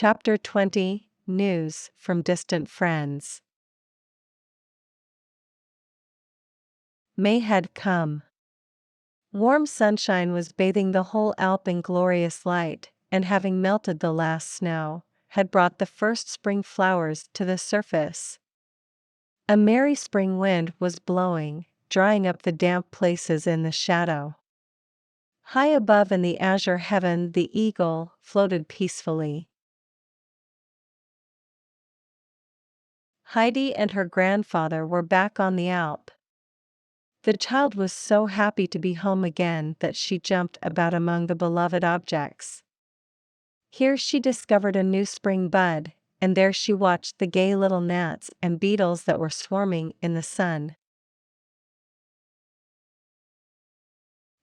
Chapter 20, News from Distant Friends. May had come. Warm sunshine was bathing the whole Alp in glorious light, and having melted the last snow, had brought the first spring flowers to the surface. A merry spring wind was blowing, drying up the damp places in the shadow. High above in the azure heaven the eagle floated peacefully. Heidi and her grandfather were back on the Alp. The child was so happy to be home again that she jumped about among the beloved objects. Here she discovered a new spring bud, and there she watched the gay little gnats and beetles that were swarming in the sun.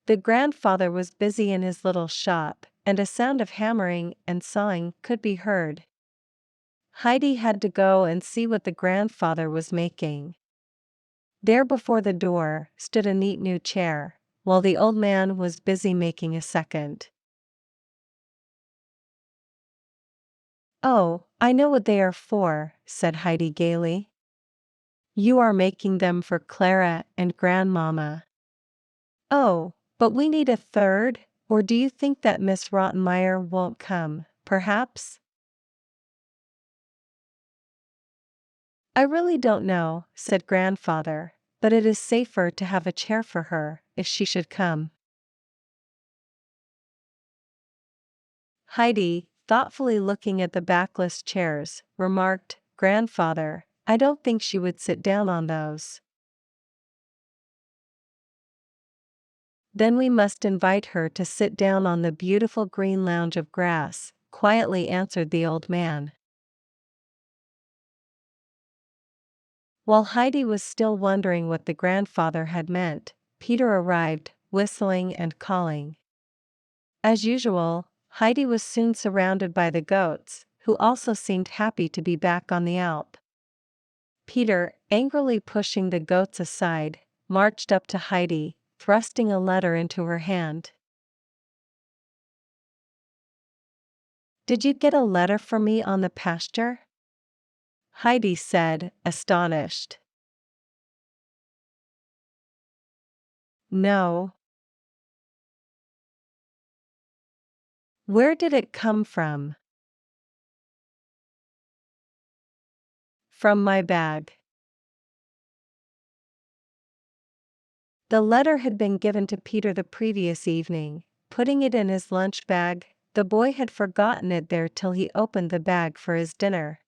The grandfather was busy in his little shop, and a sound of hammering and sawing could be heard. Heidi had to go and see what the grandfather was making. There before the door stood a neat new chair, while the old man was busy making a second. "Oh, I know what they are for," said Heidi gaily. "You are making them for Clara and Grandmama." "Oh, but we need a third, or do you think that Miss Rottenmeier won't come, perhaps?" "I really don't know," said Grandfather, "but it is safer to have a chair for her, if she should come." Heidi, thoughtfully looking at the backless chairs, remarked, "Grandfather, I don't think she would sit down on those." "Then we must invite her to sit down on the beautiful green lounge of grass," quietly answered the old man. While Heidi was still wondering what the grandfather had meant, Peter arrived, whistling and calling. As usual, Heidi was soon surrounded by the goats, who also seemed happy to be back on the Alp. Peter, angrily pushing the goats aside, marched up to Heidi, thrusting a letter into her hand. "Did you get a letter for me on the pasture?" Heidi said, astonished. "No." "Where did it come from?" "From my bag." The letter had been given to Peter the previous evening. Putting it in his lunch bag, the boy had forgotten it there till he opened the bag for his dinner.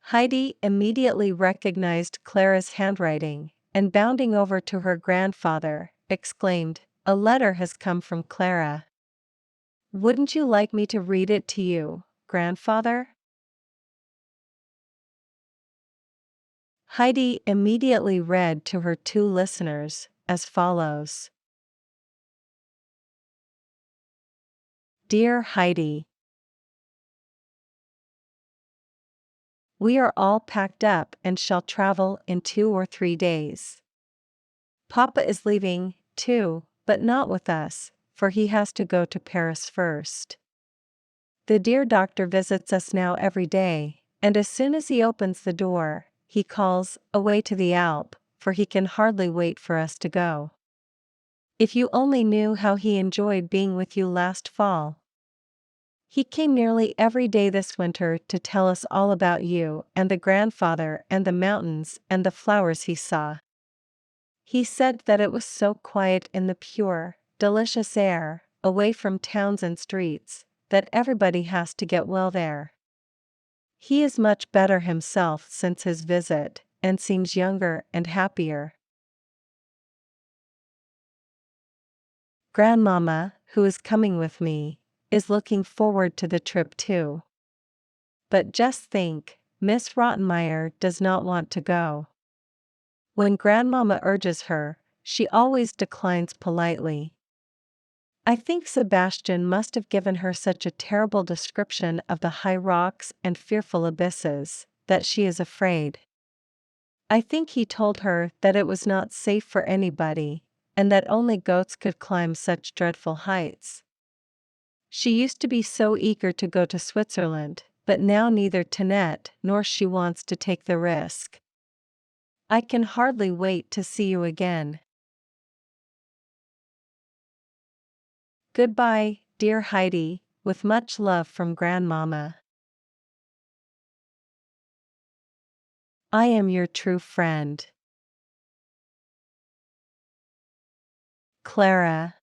Heidi immediately recognized Clara's handwriting, and bounding over to her grandfather, exclaimed, "A letter has come from Clara. Wouldn't you like me to read it to you, Grandfather?" Heidi immediately read to her two listeners, as follows. Dear Heidi, we are all packed up and shall travel in 2 or 3 days. Papa is leaving, too, but not with us, for he has to go to Paris first. The dear doctor visits us now every day, and as soon as he opens the door, he calls, away to the Alp, for he can hardly wait for us to go. If you only knew how he enjoyed being with you last fall. He came nearly every day this winter to tell us all about you and the grandfather and the mountains and the flowers he saw. He said that it was so quiet in the pure, delicious air, away from towns and streets, that everybody has to get well there. He is much better himself since his visit, and seems younger and happier. Grandmama, who is coming with me, is looking forward to the trip too. But just think, Miss Rottenmeier does not want to go. When Grandmama urges her, she always declines politely. I think Sebastian must have given her such a terrible description of the high rocks and fearful abysses, that she is afraid. I think he told her that it was not safe for anybody, and that only goats could climb such dreadful heights. She used to be so eager to go to Switzerland, but now neither Tinette nor she wants to take the risk. I can hardly wait to see you again. Goodbye, dear Heidi, with much love from Grandmama. I am your true friend. Clara.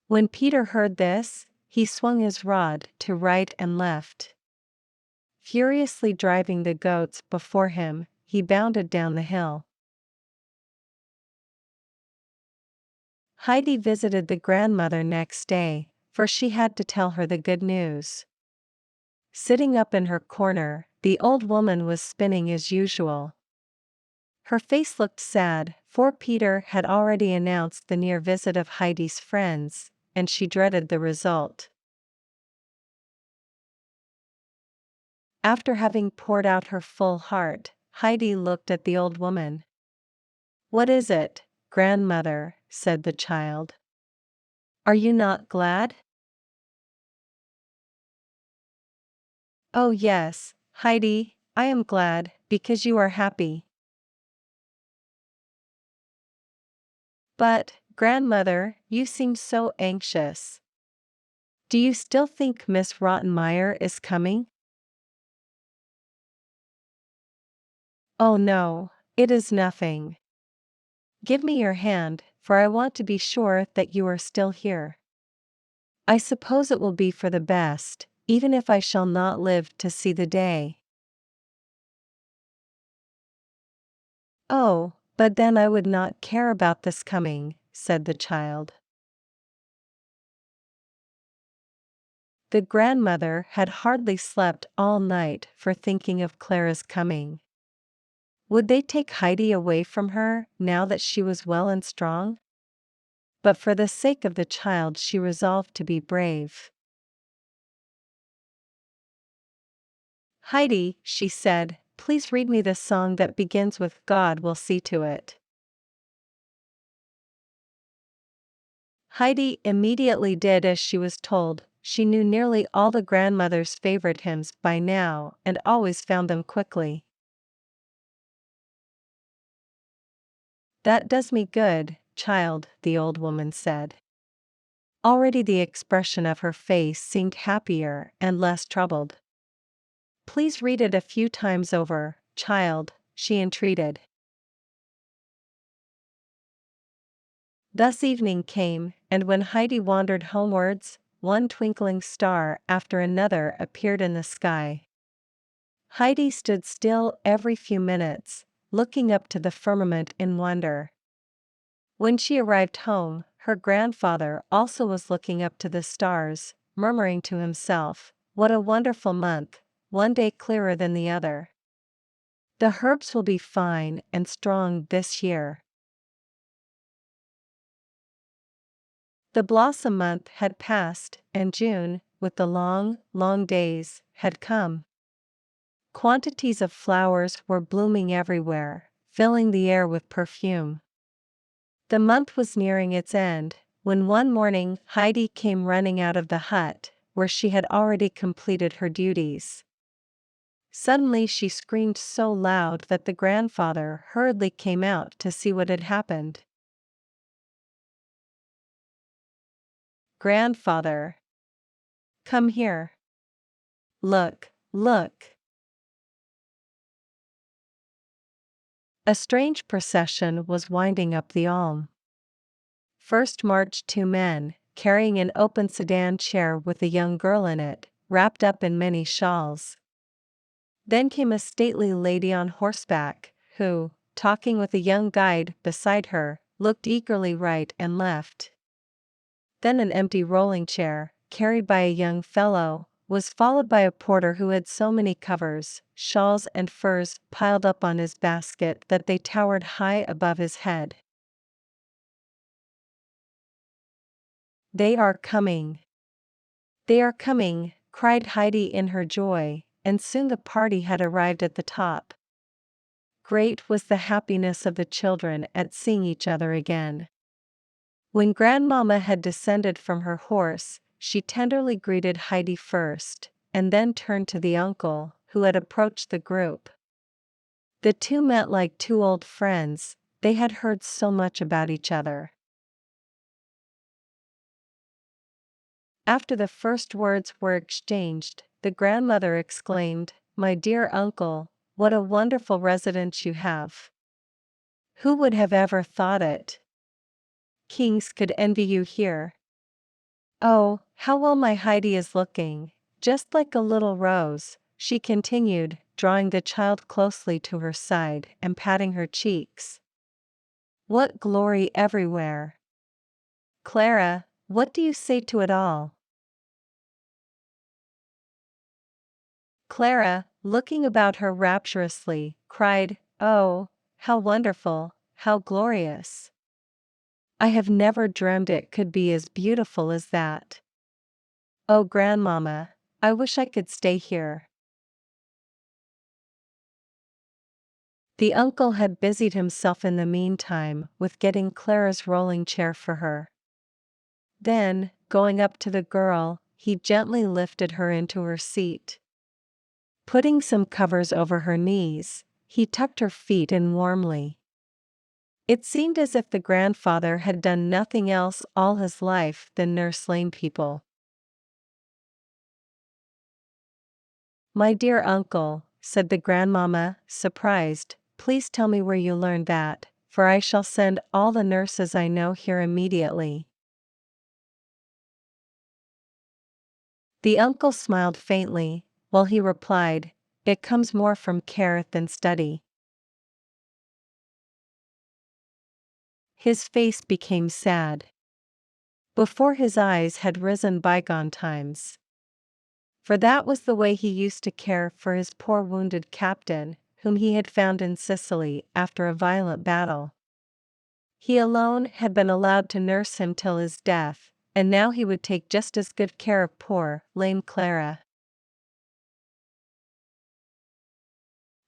When Peter heard this, he swung his rod to right and left. Furiously driving the goats before him, he bounded down the hill. Heidi visited the grandmother next day, for she had to tell her the good news. Sitting up in her corner, the old woman was spinning as usual. Her face looked sad, for Peter had already announced the near visit of Heidi's friends, and she dreaded the result. After having poured out her full heart, Heidi looked at the old woman. "What is it, grandmother?" said the child. "Are you not glad?" "Oh yes, Heidi, I am glad, because you are happy." "But, grandmother, you seem so anxious. Do you still think Miss Rottenmeier is coming?" "Oh no, it is nothing. Give me your hand, for I want to be sure that you are still here. I suppose it will be for the best, even if I shall not live to see the day." "Oh, but then I would not care about this coming," said the child. The grandmother had hardly slept all night for thinking of Clara's coming. Would they take Heidi away from her, now that she was well and strong? But for the sake of the child she resolved to be brave. "Heidi," she said, "please read me the song that begins with 'God will see to it.'" Heidi immediately did as she was told. She knew nearly all the grandmother's favorite hymns by now and always found them quickly. "That does me good, child," the old woman said. Already the expression of her face seemed happier and less troubled. "Please read it a few times over, child," she entreated. Thus evening came, and when Heidi wandered homewards, one twinkling star after another appeared in the sky. Heidi stood still every few minutes, looking up to the firmament in wonder. When she arrived home, her grandfather also was looking up to the stars, murmuring to himself, "What a wonderful month, one day clearer than the other. The herbs will be fine and strong this year." The blossom month had passed, and June, with the long, long days, had come. Quantities of flowers were blooming everywhere, filling the air with perfume. The month was nearing its end, when one morning Heidi came running out of the hut, where she had already completed her duties. Suddenly she screamed so loud that the grandfather hurriedly came out to see what had happened. "Grandfather! Come here! Look, look!" A strange procession was winding up the Alm. First marched two men, carrying an open sedan chair with a young girl in it, wrapped up in many shawls. Then came a stately lady on horseback, who, talking with a young guide beside her, looked eagerly right and left. Then an empty rolling chair, carried by a young fellow, was followed by a porter who had so many covers, shawls and furs piled up on his basket that they towered high above his head. "They are coming! They are coming!" cried Heidi in her joy, and soon the party had arrived at the top. Great was the happiness of the children at seeing each other again. When Grandmama had descended from her horse, she tenderly greeted Heidi first, and then turned to the uncle, who had approached the group. The two met like two old friends, they had heard so much about each other. After the first words were exchanged, the grandmother exclaimed, "My dear uncle, what a wonderful residence you have. Who would have ever thought it? Kings could envy you here. Oh, how well my Heidi is looking, just like a little rose," she continued, drawing the child closely to her side and patting her cheeks. "What glory everywhere! Clara, what do you say to it all?" Clara, looking about her rapturously, cried, "Oh, how wonderful, how glorious! I have never dreamed it could be as beautiful as that. Oh, Grandmama, I wish I could stay here." The uncle had busied himself in the meantime with getting Clara's rolling chair for her. Then, going up to the girl, he gently lifted her into her seat. Putting some covers over her knees, he tucked her feet in warmly. It seemed as if the grandfather had done nothing else all his life than nurse lame people. "My dear uncle," said the grandmama, surprised, "please tell me where you learned that, for I shall send all the nurses I know here immediately." The uncle smiled faintly, while he replied, "It comes more from care than study." His face became sad. Before his eyes had risen bygone times. For that was the way he used to care for his poor wounded captain, whom he had found in Sicily after a violent battle. He alone had been allowed to nurse him till his death, and now he would take just as good care of poor, lame Clara.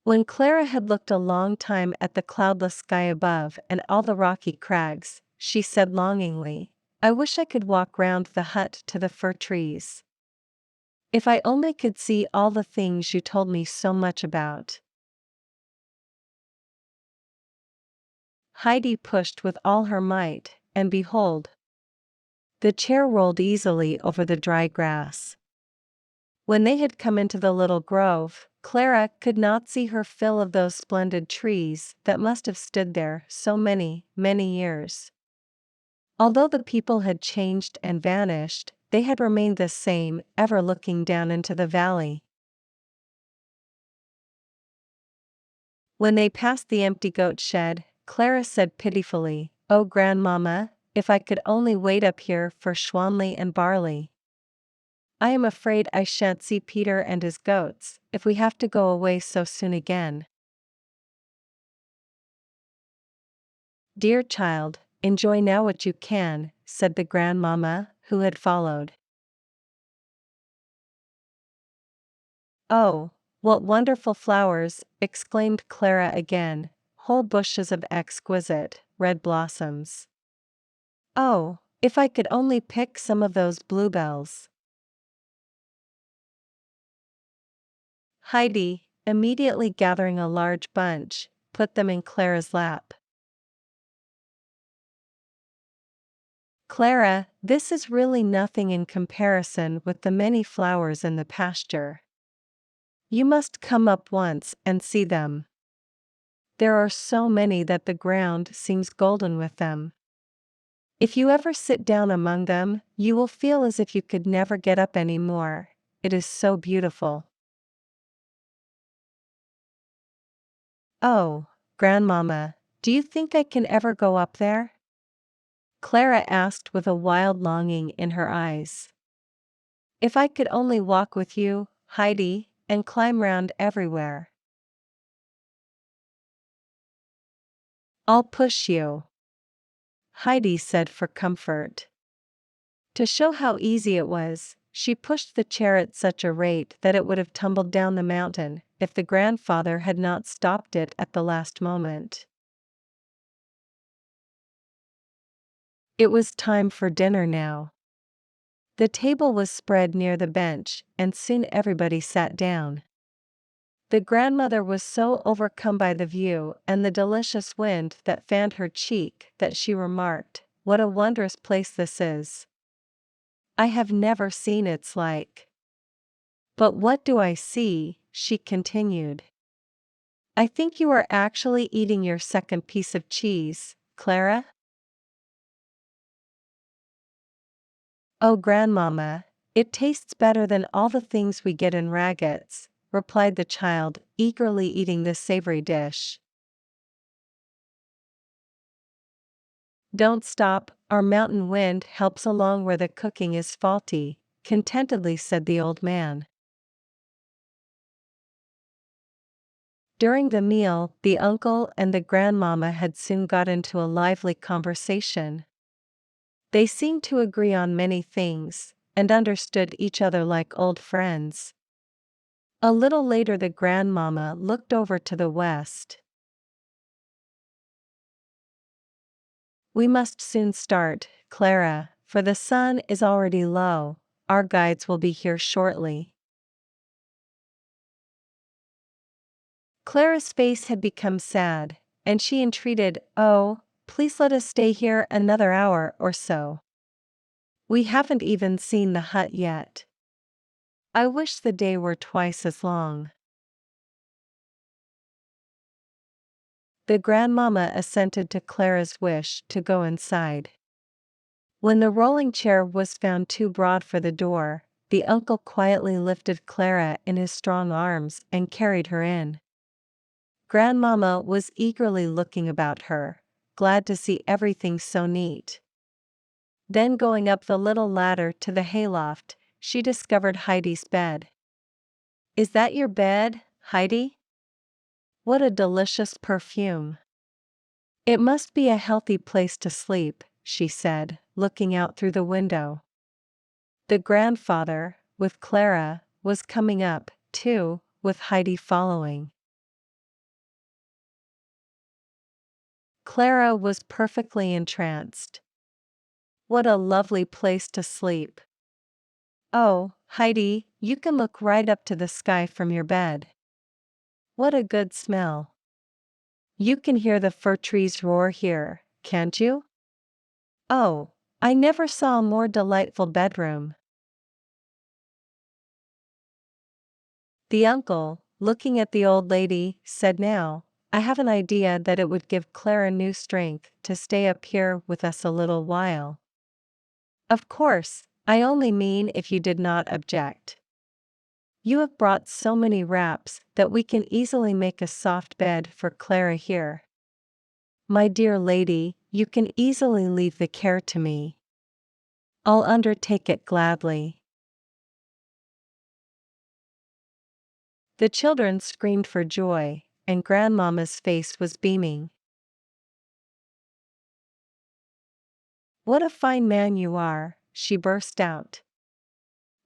When Clara had looked a long time at the cloudless sky above and all the rocky crags, she said longingly, "I wish I could walk round the hut to the fir trees. If I only could see all the things you told me so much about." Heidi pushed with all her might, and behold, the chair rolled easily over the dry grass. When they had come into the little grove, Clara could not see her fill of those splendid trees that must have stood there so many, many years. Although the people had changed and vanished, they had remained the same, ever looking down into the valley. When they passed the empty goat shed, Clara said pitifully, "Oh, Grandmama, if I could only wait up here for Schwanley and Barley. I am afraid I shan't see Peter and his goats, if we have to go away so soon again." "Dear child, enjoy now what you can," said the grandmama, who had followed. "Oh, what wonderful flowers!" exclaimed Clara again, "whole bushes of exquisite, red blossoms. Oh, if I could only pick some of those bluebells." Heidi, immediately gathering a large bunch, put them in Clara's lap. "Clara, this is really nothing in comparison with the many flowers in the pasture. You must come up once and see them. There are so many that the ground seems golden with them. If you ever sit down among them, you will feel as if you could never get up any more. It is so beautiful." "Oh, Grandmama, do you think I can ever go up there?" Clara asked with a wild longing in her eyes. "If I could only walk with you, Heidi, and climb round everywhere." "I'll push you," Heidi said for comfort. To show how easy it was, she pushed the chair at such a rate that it would have tumbled down the mountain, if the grandfather had not stopped it at the last moment. It was time for dinner now. The table was spread near the bench, and soon everybody sat down. The grandmother was so overcome by the view and the delicious wind that fanned her cheek that she remarked, "What a wondrous place this is. I have never seen its like." "But what do I see?" she continued. "I think you are actually eating your second piece of cheese, Clara." "Oh, Grandmama, it tastes better than all the things we get in Raggets," replied the child, eagerly eating the savory dish. "Don't stop, our mountain wind helps along where the cooking is faulty," contentedly said the old man. During the meal, the uncle and the grandmama had soon got into a lively conversation. They seemed to agree on many things, and understood each other like old friends. A little later the grandmama looked over to the west. "We must soon start, Clara, for the sun is already low. Our guides will be here shortly." Clara's face had become sad, and she entreated, "Oh, please let us stay here another hour or so. We haven't even seen the hut yet. I wish the day were twice as long." The grandmama assented to Clara's wish to go inside. When the rolling chair was found too broad for the door, the uncle quietly lifted Clara in his strong arms and carried her in. Grandmama was eagerly looking about her, glad to see everything so neat. Then going up the little ladder to the hayloft, she discovered Heidi's bed. "Is that your bed, Heidi? What a delicious perfume. It must be a healthy place to sleep," she said, looking out through the window. The grandfather, with Clara, was coming up, too, with Heidi following. Clara was perfectly entranced. "What a lovely place to sleep. Oh, Heidi, you can look right up to the sky from your bed. What a good smell. You can hear the fir trees roar here, can't you? Oh, I never saw a more delightful bedroom." The uncle, looking at the old lady, said, "Now, I have an idea that it would give Clara new strength to stay up here with us a little while. Of course, I only mean if you did not object. You have brought so many wraps that we can easily make a soft bed for Clara here. My dear lady, you can easily leave the care to me. I'll undertake it gladly." The children screamed for joy, and Grandmama's face was beaming. "What a fine man you are," she burst out.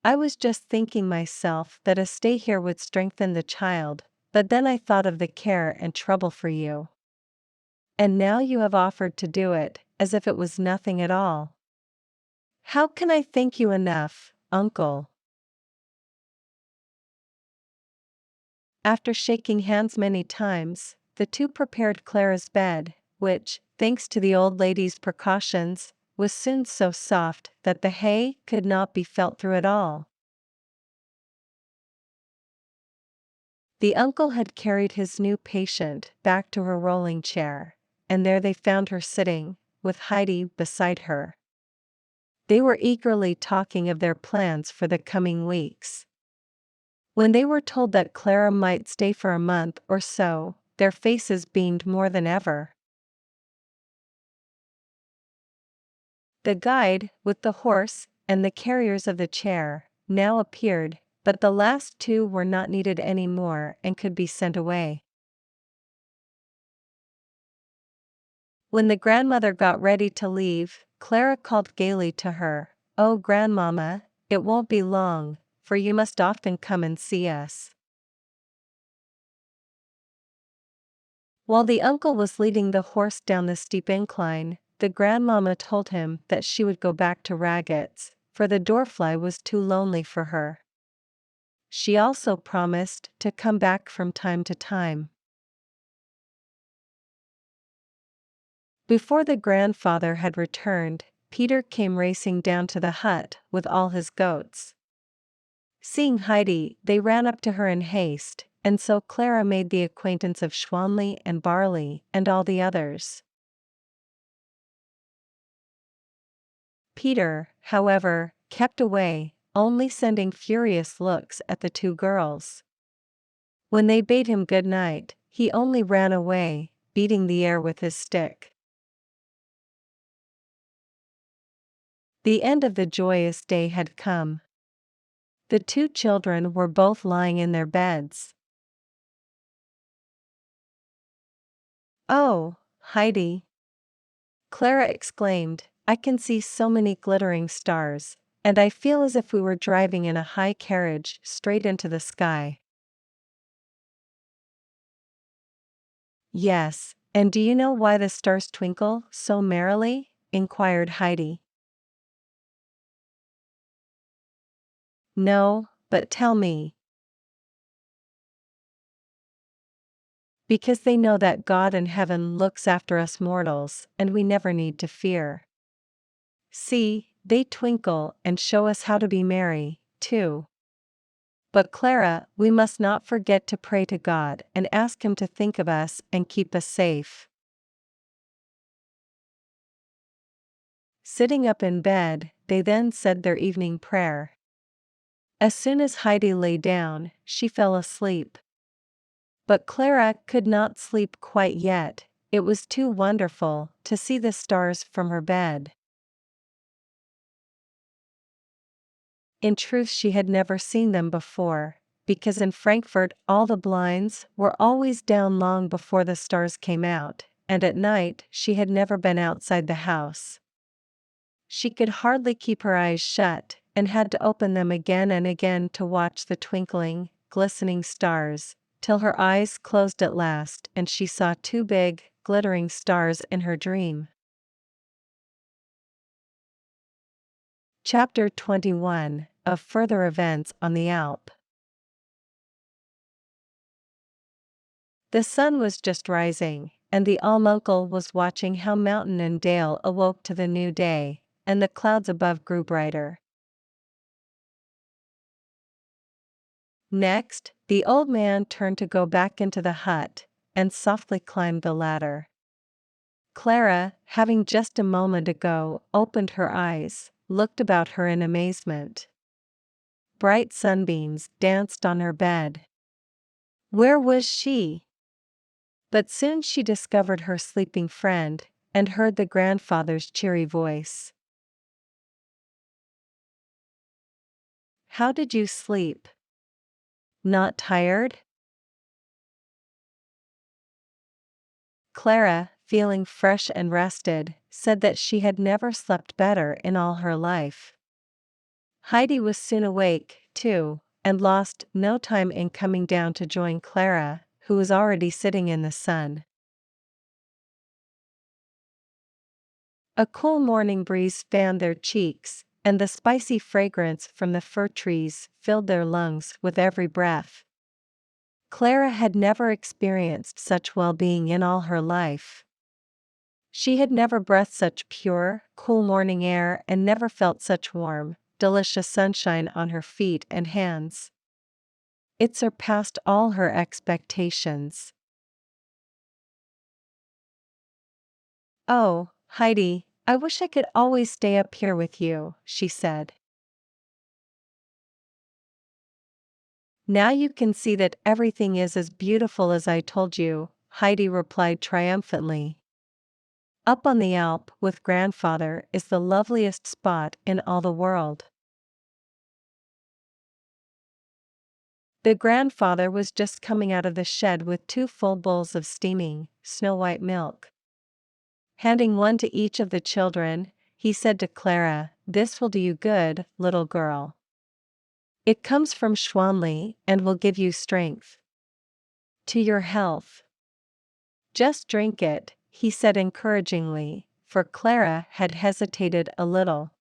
"I was just thinking myself that a stay here would strengthen the child, but then I thought of the care and trouble for you. And now you have offered to do it, as if it was nothing at all. How can I thank you enough, uncle?" After shaking hands many times, the two prepared Clara's bed, which, thanks to the old lady's precautions, was soon so soft that the hay could not be felt through at all. The uncle had carried his new patient back to her rolling chair, and there they found her sitting, with Heidi beside her. They were eagerly talking of their plans for the coming weeks. When they were told that Clara might stay for a month or so, their faces beamed more than ever. The guide, with the horse, and the carriers of the chair, now appeared, but the last two were not needed any more and could be sent away. When the grandmother got ready to leave, Clara called gaily to her, "Oh, Grandmama, it won't be long, for you must often come and see us." While the uncle was leading the horse down the steep incline, the grandmama told him that she would go back to Raggets, for the doorfly was too lonely for her. She also promised to come back from time to time. Before the grandfather had returned, Peter came racing down to the hut with all his goats. Seeing Heidi, they ran up to her in haste, and so Clara made the acquaintance of Schwanli and Barley and all the others. Peter, however, kept away, only sending furious looks at the two girls. When they bade him good night, he only ran away, beating the air with his stick. The end of the joyous day had come. The two children were both lying in their beds. "Oh, Heidi!" Clara exclaimed, "I can see so many glittering stars, and I feel as if we were driving in a high carriage straight into the sky." "Yes, and do you know why the stars twinkle so merrily?" inquired Heidi. "No, but tell me." "Because they know that God in heaven looks after us mortals, and we never need to fear. See, they twinkle and show us how to be merry, too. But Clara, we must not forget to pray to God and ask Him to think of us and keep us safe." Sitting up in bed, they then said their evening prayer. As soon as Heidi lay down, she fell asleep. But Clara could not sleep quite yet. It was too wonderful to see the stars from her bed. In truth, she had never seen them before, because in Frankfurt all the blinds were always down long before the stars came out, and at night she had never been outside the house. She could hardly keep her eyes shut, and had to open them again and again to watch the twinkling, glistening stars, till her eyes closed at last and she saw two big, glittering stars in her dream. Chapter 21 of Further Events on the Alp. The sun was just rising, and the Almonkel was watching how mountain and dale awoke to the new day, and the clouds above grew brighter. Next, the old man turned to go back into the hut, and softly climbed the ladder. Clara, having just a moment ago opened her eyes, looked about her in amazement. Bright sunbeams danced on her bed. Where was she? But soon she discovered her sleeping friend, and heard the grandfather's cheery voice. "How did you sleep? Not tired?" Clara, feeling fresh and rested, said that she had never slept better in all her life. Heidi was soon awake, too, and lost no time in coming down to join Clara, who was already sitting in the sun. A cool morning breeze fanned their cheeks, and the spicy fragrance from the fir trees filled their lungs with every breath. Clara had never experienced such well-being in all her life. She had never breathed such pure, cool morning air and never felt such warm, delicious sunshine on her feet and hands. It surpassed all her expectations. "Oh, Heidi, I wish I could always stay up here with you," she said. "Now you can see that everything is as beautiful as I told you," Heidi replied triumphantly. "Up on the Alp with grandfather is the loveliest spot in all the world." The grandfather was just coming out of the shed with two full bowls of steaming, snow-white milk. Handing one to each of the children, he said to Clara, "This will do you good, little girl. It comes from Schwanli and will give you strength. To your health. Just drink it," he said encouragingly, for Clara had hesitated a little.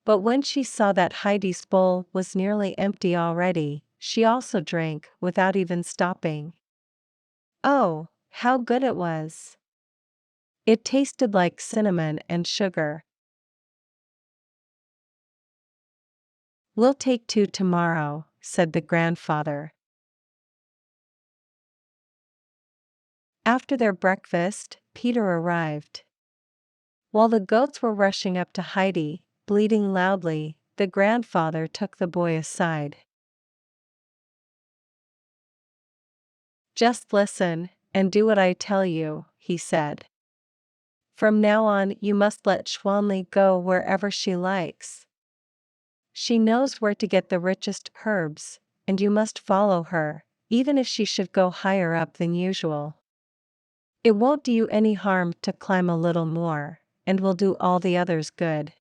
But when she saw that Heidi's bowl was nearly empty already, she also drank without even stopping. Oh, how good it was! It tasted like cinnamon and sugar. "We'll take 2 tomorrow," said the grandfather. After their breakfast, Peter arrived. While the goats were rushing up to Heidi, bleating loudly, the grandfather took the boy aside. "Just listen, and do what I tell you," he said. "From now on you must let Schwanli go wherever she likes. She knows where to get the richest herbs, and you must follow her, even if she should go higher up than usual. It won't do you any harm to climb a little more, and will do all the others good.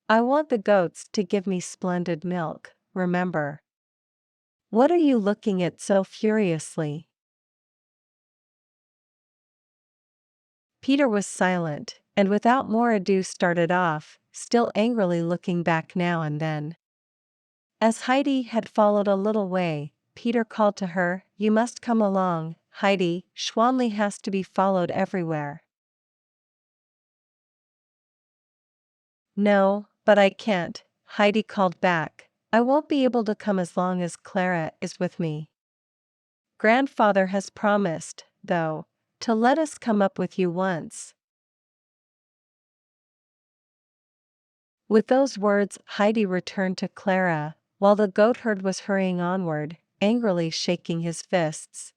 I want the goats to give me splendid milk, remember." "What are you looking at so furiously?" Peter was silent, and without more ado started off, still angrily looking back now and then. As Heidi had followed a little way, Peter called to her, "You must come along, Heidi, Schwanli has to be followed everywhere." "No, but I can't," Heidi called back. "I won't be able to come as long as Clara is with me. Grandfather has promised, though, to let us come up with you once." With those words Heidi returned to Clara, while the goatherd was hurrying onward, angrily shaking his fists.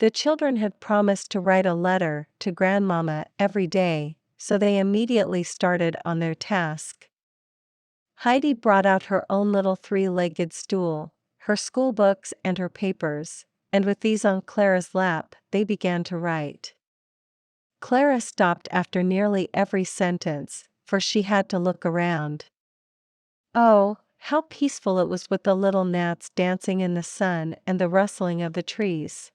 The children had promised to write a letter to Grandmama every day, so they immediately started on their task. Heidi brought out her own little 3-legged stool, her school books and her papers, and with these on Clara's lap, they began to write. Clara stopped after nearly every sentence, for she had to look around. Oh, how peaceful it was with the little gnats dancing in the sun and the rustling of the trees.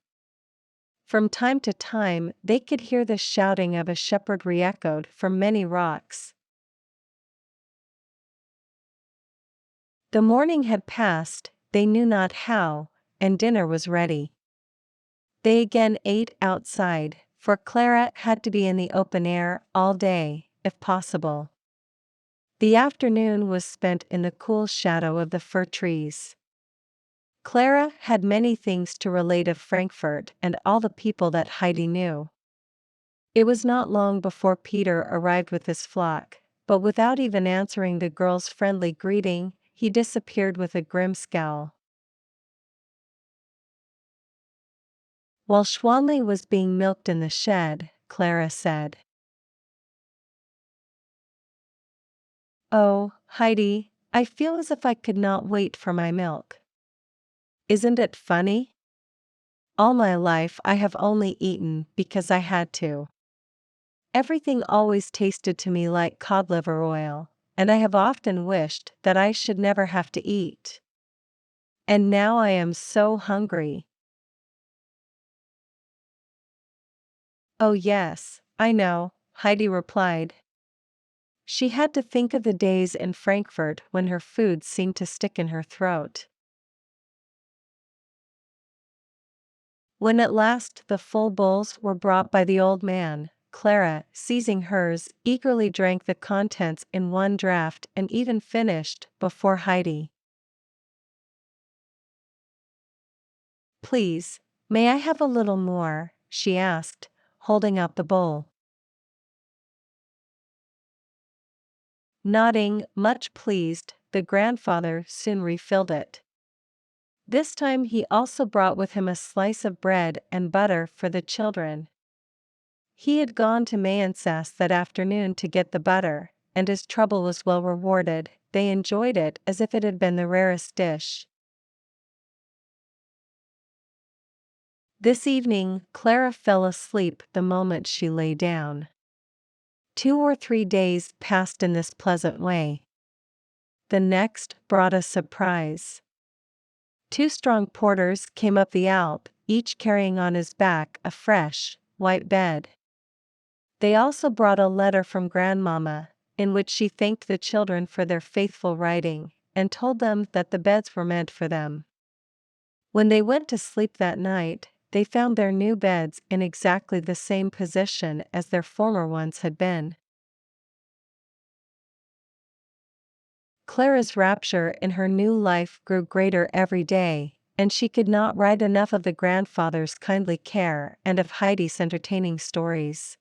From time to time they could hear the shouting of a shepherd re-echoed from many rocks. The morning had passed, they knew not how, and dinner was ready. They again ate outside, for Clara had to be in the open air all day, if possible. The afternoon was spent in the cool shadow of the fir trees. Clara had many things to relate of Frankfurt and all the people that Heidi knew. It was not long before Peter arrived with his flock, but without even answering the girl's friendly greeting, he disappeared with a grim scowl. While Schwanli was being milked in the shed, Clara said, "Oh, Heidi, I feel as if I could not wait for my milk. Isn't it funny? All my life I have only eaten because I had to. Everything always tasted to me like cod liver oil, and I have often wished that I should never have to eat. And now I am so hungry." "Oh yes, I know," Heidi replied. She had to think of the days in Frankfurt when her food seemed to stick in her throat. When at last the full bowls were brought by the old man, Clara, seizing hers, eagerly drank the contents in one draught and even finished before Heidi. "Please, may I have a little more?" she asked, holding out the bowl. Nodding, much pleased, the grandfather soon refilled it. This time he also brought with him a slice of bread and butter for the children. He had gone to Mayensass that afternoon to get the butter, and his trouble was well rewarded. They enjoyed it as if it had been the rarest dish. This evening, Clara fell asleep the moment she lay down. 2 or 3 days passed in this pleasant way. The next brought a surprise. 2 strong porters came up the Alp, each carrying on his back a fresh, white bed. They also brought a letter from Grandmama, in which she thanked the children for their faithful writing, and told them that the beds were meant for them. When they went to sleep that night, they found their new beds in exactly the same position as their former ones had been. Clara's rapture in her new life grew greater every day, and she could not write enough of the grandfather's kindly care and of Heidi's entertaining stories.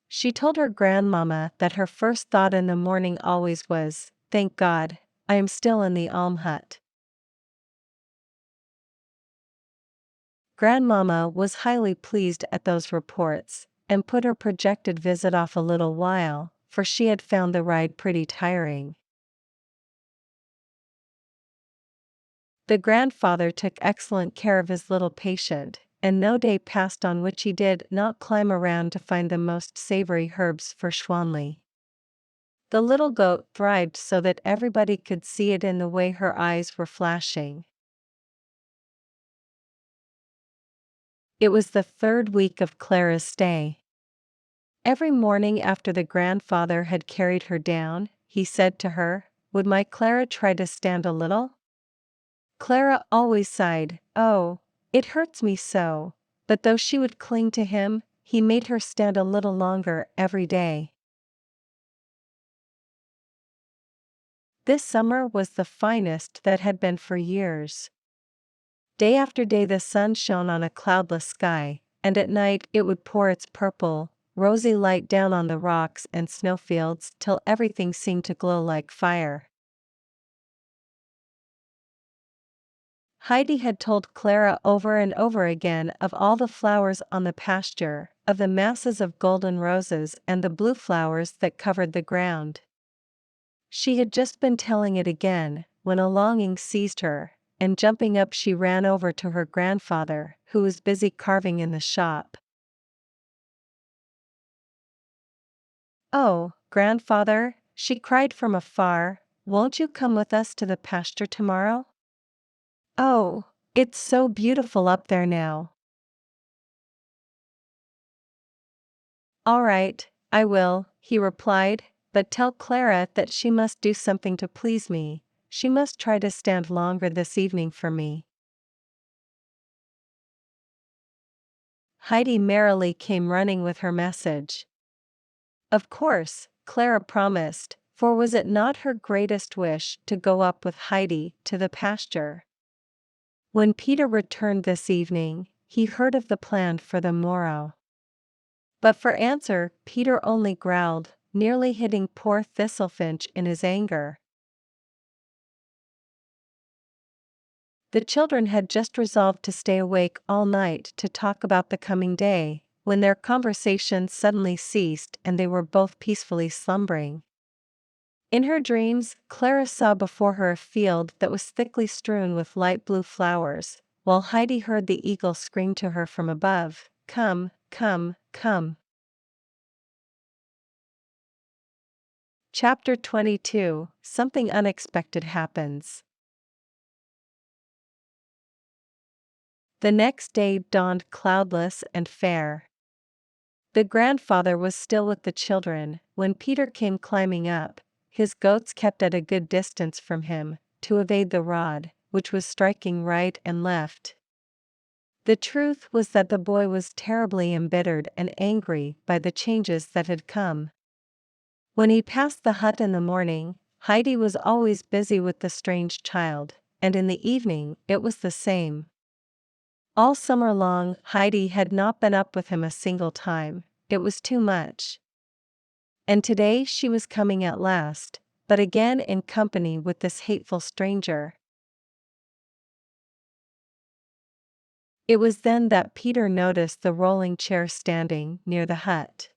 She told her grandmama that her first thought in the morning always was, "Thank God, I am still in the alm hut." Grandmama was highly pleased at those reports, and put her projected visit off a little while, for she had found the ride pretty tiring. The grandfather took excellent care of his little patient, and no day passed on which he did not climb around to find the most savory herbs for Schwanli. The little goat thrived so that everybody could see it in the way her eyes were flashing. It was the third week of Clara's stay. Every morning after the grandfather had carried her down, he said to her, "Would my Clara try to stand a little?" Clara always sighed, "Oh, it hurts me so," but though she would cling to him, he made her stand a little longer every day. This summer was the finest that had been for years. Day after day the sun shone on a cloudless sky, and at night it would pour its purple, rosy light down on the rocks and snowfields till everything seemed to glow like fire. Heidi had told Clara over and over again of all the flowers on the pasture, of the masses of golden roses and the blue flowers that covered the ground. She had just been telling it again, when a longing seized her, and jumping up she ran over to her grandfather, who was busy carving in the shop. "Oh, grandfather," she cried from afar, "won't you come with us to the pasture tomorrow? Oh, it's so beautiful up there now." "All right, I will," he replied, "but tell Clara that she must do something to please me. She must try to stand longer this evening for me." Heidi merrily came running with her message. Of course, Clara promised, for was it not her greatest wish to go up with Heidi to the pasture? When Peter returned this evening, he heard of the plan for the morrow. But for answer, Peter only growled, nearly hitting poor Thistlefinch in his anger. The children had just resolved to stay awake all night to talk about the coming day, when their conversation suddenly ceased and they were both peacefully slumbering. In her dreams, Clara saw before her a field that was thickly strewn with light blue flowers, while Heidi heard the eagle scream to her from above, "Come, come, come." Chapter 22 – Something Unexpected Happens. The next day dawned cloudless and fair. The grandfather was still with the children when Peter came climbing up, his goats kept at a good distance from him, to evade the rod, which was striking right and left. The truth was that the boy was terribly embittered and angry by the changes that had come. When he passed the hut in the morning, Heidi was always busy with the strange child, and in the evening it was the same. All summer long Heidi had not been up with him a single time, it was too much. And today she was coming at last, but again in company with this hateful stranger. It was then that Peter noticed the rolling chair standing near the hut.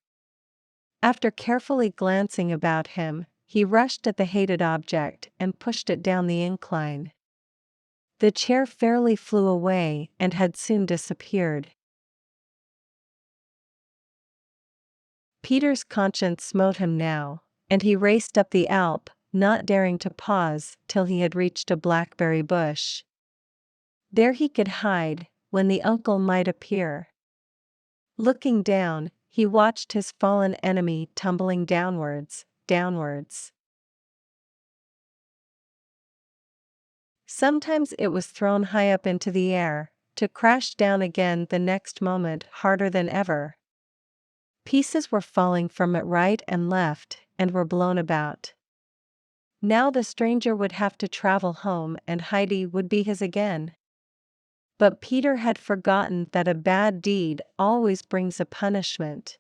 After carefully glancing about him, he rushed at the hated object and pushed it down the incline. The chair fairly flew away and had soon disappeared. Peter's conscience smote him now, and he raced up the Alp, not daring to pause till he had reached a blackberry bush. There he could hide, when the uncle might appear. Looking down, he watched his fallen enemy tumbling downwards, downwards. Sometimes it was thrown high up into the air, to crash down again the next moment harder than ever. Pieces were falling from it right and left, and were blown about. Now the stranger would have to travel home and Heidi would be his again. But Peter had forgotten that a bad deed always brings a punishment.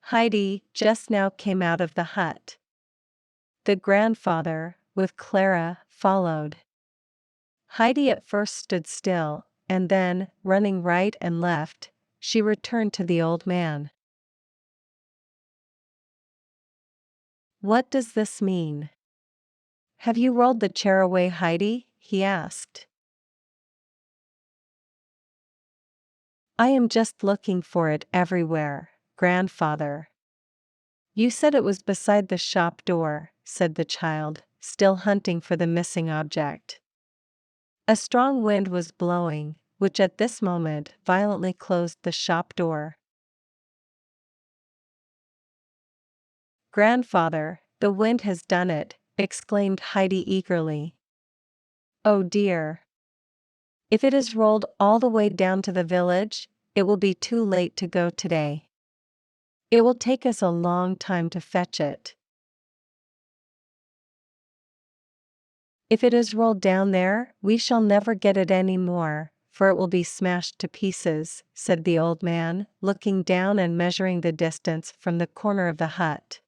Heidi just now came out of the hut. The grandfather, with Clara, followed. Heidi at first stood still, and then, running right and left, she returned to the old man. "What does this mean? Have you rolled the chair away, Heidi?" he asked. "I am just looking for it everywhere, grandfather." "You said it was beside the shop door," said the child, still hunting for the missing object. A strong wind was blowing, which at this moment violently closed the shop door. "Grandfather, the wind has done it," exclaimed Heidi eagerly. "Oh dear! If it is rolled all the way down to the village, it will be too late to go today. It will take us a long time to fetch it." "If it is rolled down there, we shall never get it any more, for it will be smashed to pieces," said the old man, looking down and measuring the distance from the corner of the hut.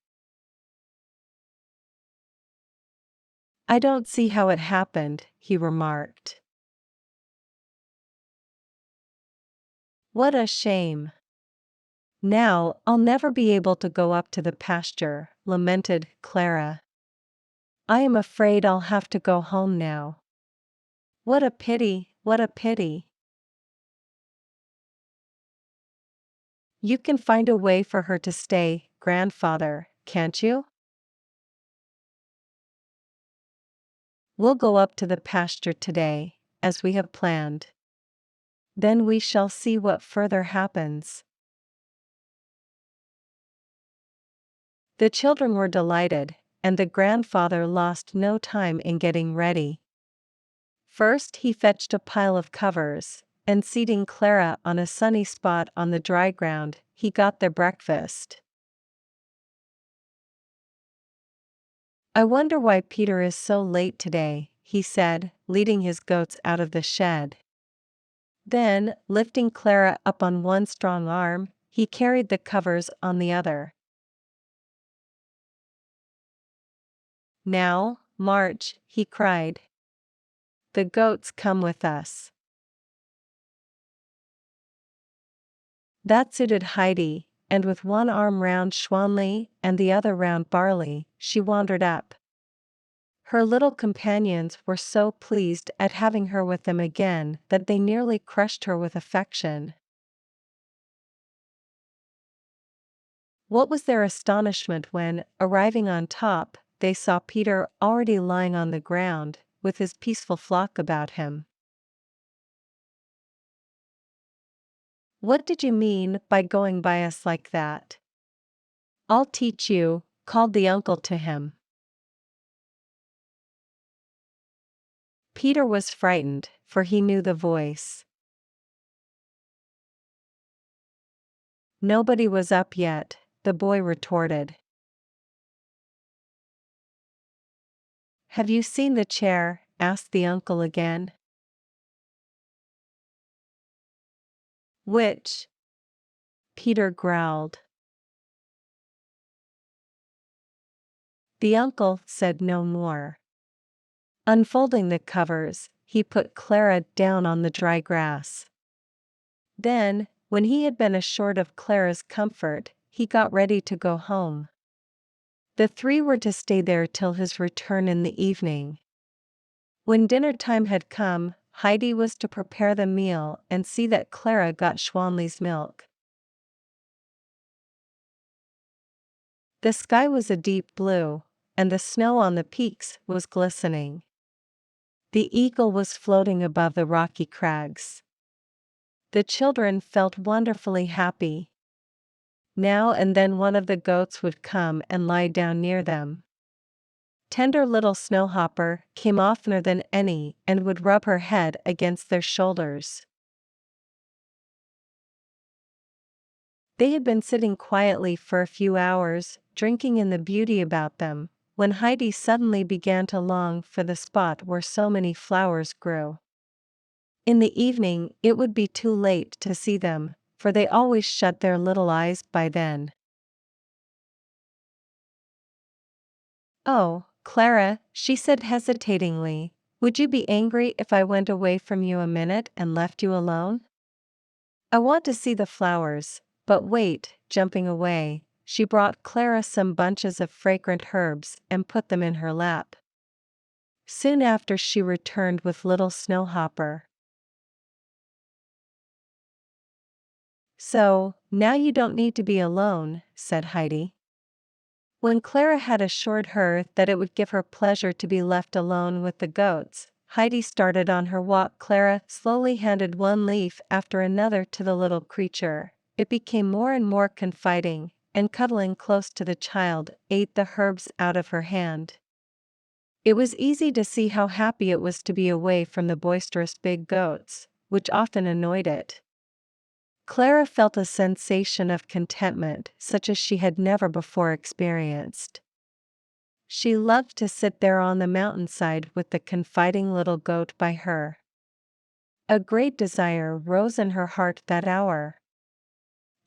"I don't see how it happened," he remarked. "What a shame! Now I'll never be able to go up to the pasture," lamented Clara. "I am afraid I'll have to go home now. What a pity, what a pity." "You can find a way for her to stay, grandfather, can't you?" "We'll go up to the pasture today, as we have planned. Then we shall see what further happens." The children were delighted, and the grandfather lost no time in getting ready. First he fetched a pile of covers, and seating Clara on a sunny spot on the dry ground, he got their breakfast. "I wonder why Peter is so late today," he said, leading his goats out of the shed. Then, lifting Clara up on one strong arm, he carried the covers on the other. "Now, march," he cried. "The goats come with us." That suited Heidi, and with one arm round Schwanli and the other round Barley, she wandered up. Her little companions were so pleased at having her with them again that they nearly crushed her with affection. What was their astonishment when, arriving on top, they saw Peter already lying on the ground, with his peaceful flock about him. "What did you mean by going by us like that?" "I'll teach you," called the uncle to him. Peter was frightened, for he knew the voice. "Nobody was up yet," the boy retorted. "Have you seen the chair?" asked the uncle again. "Which?" Peter growled. The uncle said no more. Unfolding the covers, he put Clara down on the dry grass. Then, when he had been assured of Clara's comfort, he got ready to go home. The three were to stay there till his return in the evening. When dinner time had come, Heidi was to prepare the meal and see that Clara got Schwanli's milk. The sky was a deep blue, and the snow on the peaks was glistening. The eagle was floating above the rocky crags. The children felt wonderfully happy. Now and then one of the goats would come and lie down near them. Tender little Snowhopper came oftener than any and would rub her head against their shoulders. They had been sitting quietly for a few hours, drinking in the beauty about them, when Heidi suddenly began to long for the spot where so many flowers grew. In the evening it would be too late to see them, for they always shut their little eyes by then. "Oh, Clara," she said hesitatingly, "would you be angry if I went away from you a minute and left you alone? I want to see the flowers." But wait, jumping away, she brought Clara some bunches of fragrant herbs and put them in her lap. Soon after she returned with little Snowhopper. "So, now you don't need to be alone," said Heidi. When Clara had assured her that it would give her pleasure to be left alone with the goats, Heidi started on her walk. Clara slowly handed one leaf after another to the little creature. It became more and more confiding, and cuddling close to the child, ate the herbs out of her hand. It was easy to see how happy it was to be away from the boisterous big goats, which often annoyed it. Clara felt a sensation of contentment such as she had never before experienced. She loved to sit there on the mountainside with the confiding little goat by her. A great desire rose in her heart that hour.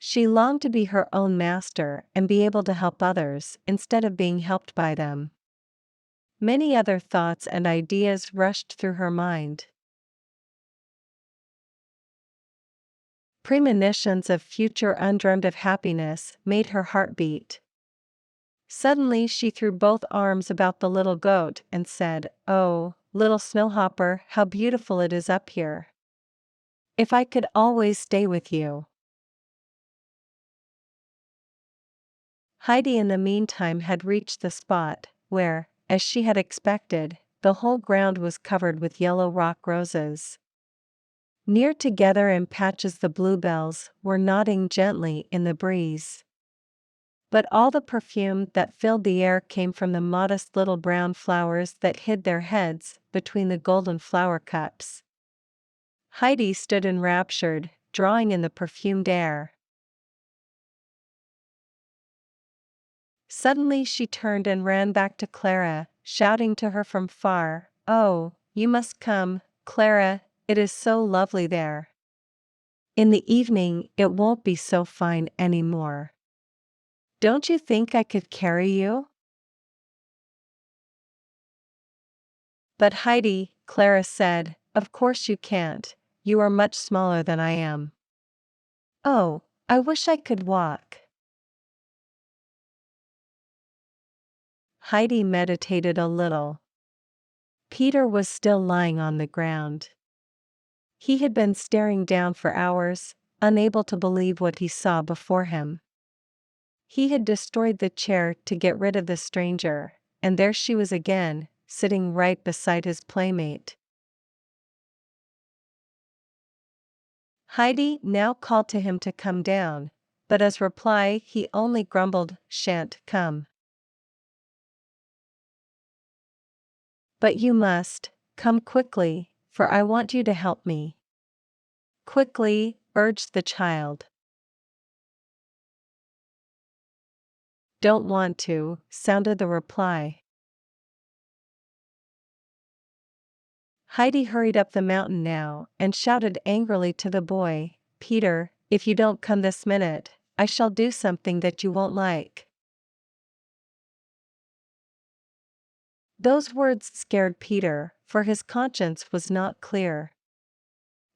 She longed to be her own master and be able to help others instead of being helped by them. Many other thoughts and ideas rushed through her mind. Premonitions of future undreamed of happiness made her heart beat. Suddenly she threw both arms about the little goat and said, "Oh, little Snowhopper, how beautiful it is up here. If I could always stay with you." Heidi in the meantime had reached the spot where, as she had expected, the whole ground was covered with yellow rock roses. Near together in patches the bluebells were nodding gently in the breeze. But all the perfume that filled the air came from the modest little brown flowers that hid their heads between the golden flower cups. Heidi stood enraptured, drawing in the perfumed air. Suddenly she turned and ran back to Clara, shouting to her from far, "Oh, you must come, Clara, it is so lovely there. In the evening it won't be so fine anymore. Don't you think I could carry you?" "But Heidi," Clara said, "of course you can't, you are much smaller than I am." "Oh, I wish I could walk." Heidi meditated a little. Peter was still lying on the ground. He had been staring down for hours, unable to believe what he saw before him. He had destroyed the chair to get rid of the stranger, and there she was again, sitting right beside his playmate. Heidi now called to him to come down, but as reply he only grumbled, "Shan't come." "But you must, come quickly, for I want you to help me." Quickly, urged the child. "Don't want to," sounded the reply. Heidi hurried up the mountain now and shouted angrily to the boy, "Peter, if you don't come this minute, I shall do something that you won't like." Those words scared Peter, for his conscience was not clear.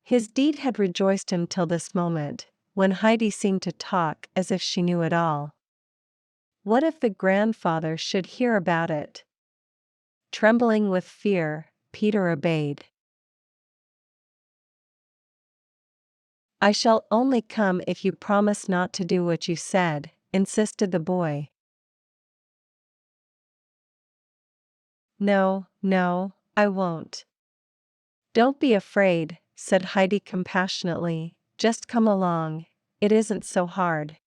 His deed had rejoiced him till this moment, when Heidi seemed to talk as if she knew it all. What if the grandfather should hear about it? Trembling with fear, Peter obeyed. "I shall only come if you promise not to do what you said," insisted the boy. "No, no, I won't. Don't be afraid, said Heidi compassionately, just come along, it isn't so hard.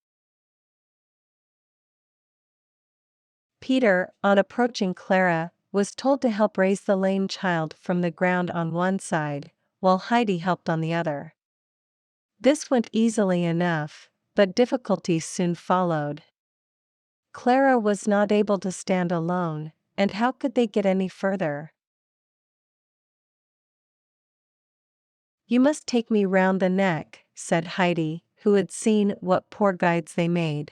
Peter, on approaching Clara, was told to help raise the lame child from the ground on one side, while Heidi helped on the other. This went easily enough, but difficulties soon followed. Clara was not able to stand alone, and how could they get any further? You must take me round the neck, said Heidi, who had seen what poor guides they made.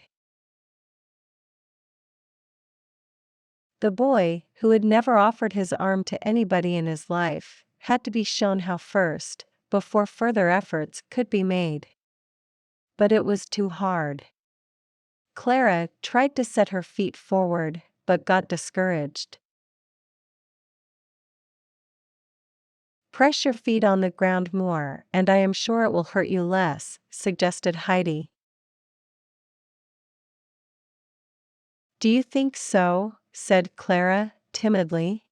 The boy, who had never offered his arm to anybody in his life, had to be shown how first, before further efforts could be made. But it was too hard. Clara tried to set her feet forward, but got discouraged. Press your feet on the ground more, and I am sure it will hurt you less, suggested Heidi. Do you think so? Said Clara, timidly.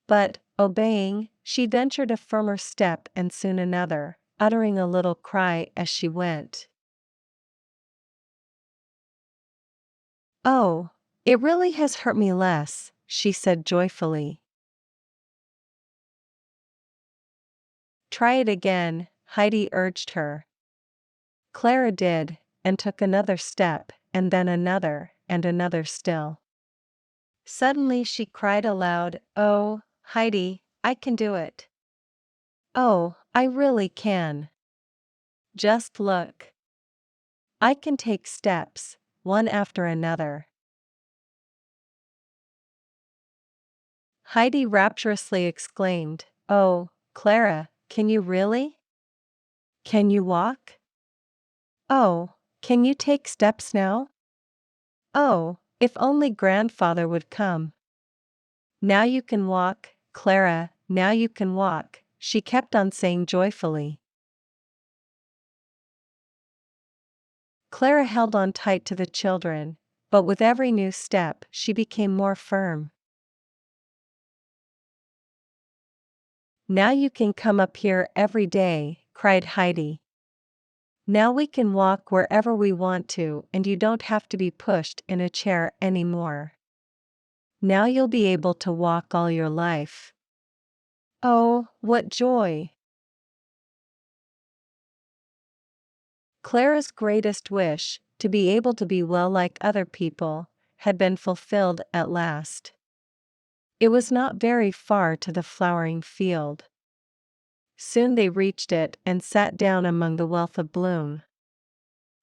But, obeying, she ventured a firmer step and soon another, uttering a little cry as she went. Oh, it really has hurt me less, she said joyfully. Try it again, Heidi urged her. Clara did, and took another step, and then another, and another still. Suddenly she cried aloud, "Oh, Heidi, I can do it. Oh, I really can. Just look. I can take steps, one after another." Heidi rapturously exclaimed, "Oh, Clara, can you really? Can you walk? Oh, can you take steps now? Oh, if only grandfather would come. Now you can walk, Clara, now you can walk," she kept on saying joyfully. Clara held on tight to the children, but with every new step she became more firm. Now you can come up here every day, cried Heidi. Now we can walk wherever we want to, and you don't have to be pushed in a chair anymore. Now you'll be able to walk all your life. Oh, what joy! Clara's greatest wish, to be able to be well like other people, had been fulfilled at last. It was not very far to the flowering field. Soon they reached it and sat down among the wealth of bloom.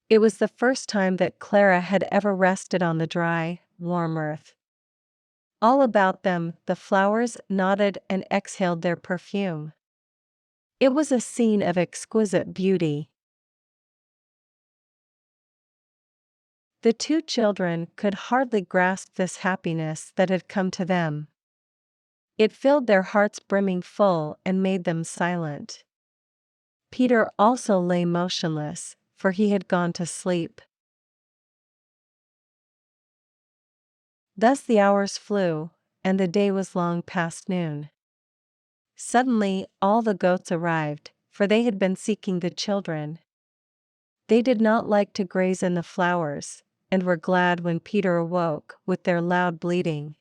It was the first time that Clara had ever rested on the dry, warm earth. All about them the flowers nodded and exhaled their perfume. It was a scene of exquisite beauty. The two children could hardly grasp this happiness that had come to them. It filled their hearts brimming full and made them silent. Peter also lay motionless, for he had gone to sleep. Thus the hours flew, and the day was long past noon. Suddenly all the goats arrived, for they had been seeking the children. They did not like to graze in the flowers, and were glad when Peter awoke with their loud bleating.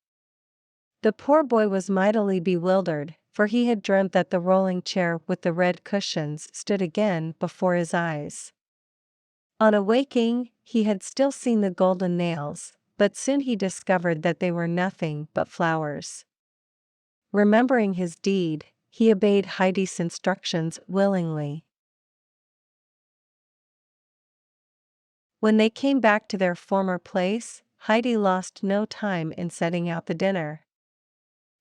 The poor boy was mightily bewildered, for he had dreamt that the rolling chair with the red cushions stood again before his eyes. On awaking, he had still seen the golden nails, but soon he discovered that they were nothing but flowers. Remembering his deed, he obeyed Heidi's instructions willingly. When they came back to their former place, Heidi lost no time in setting out the dinner.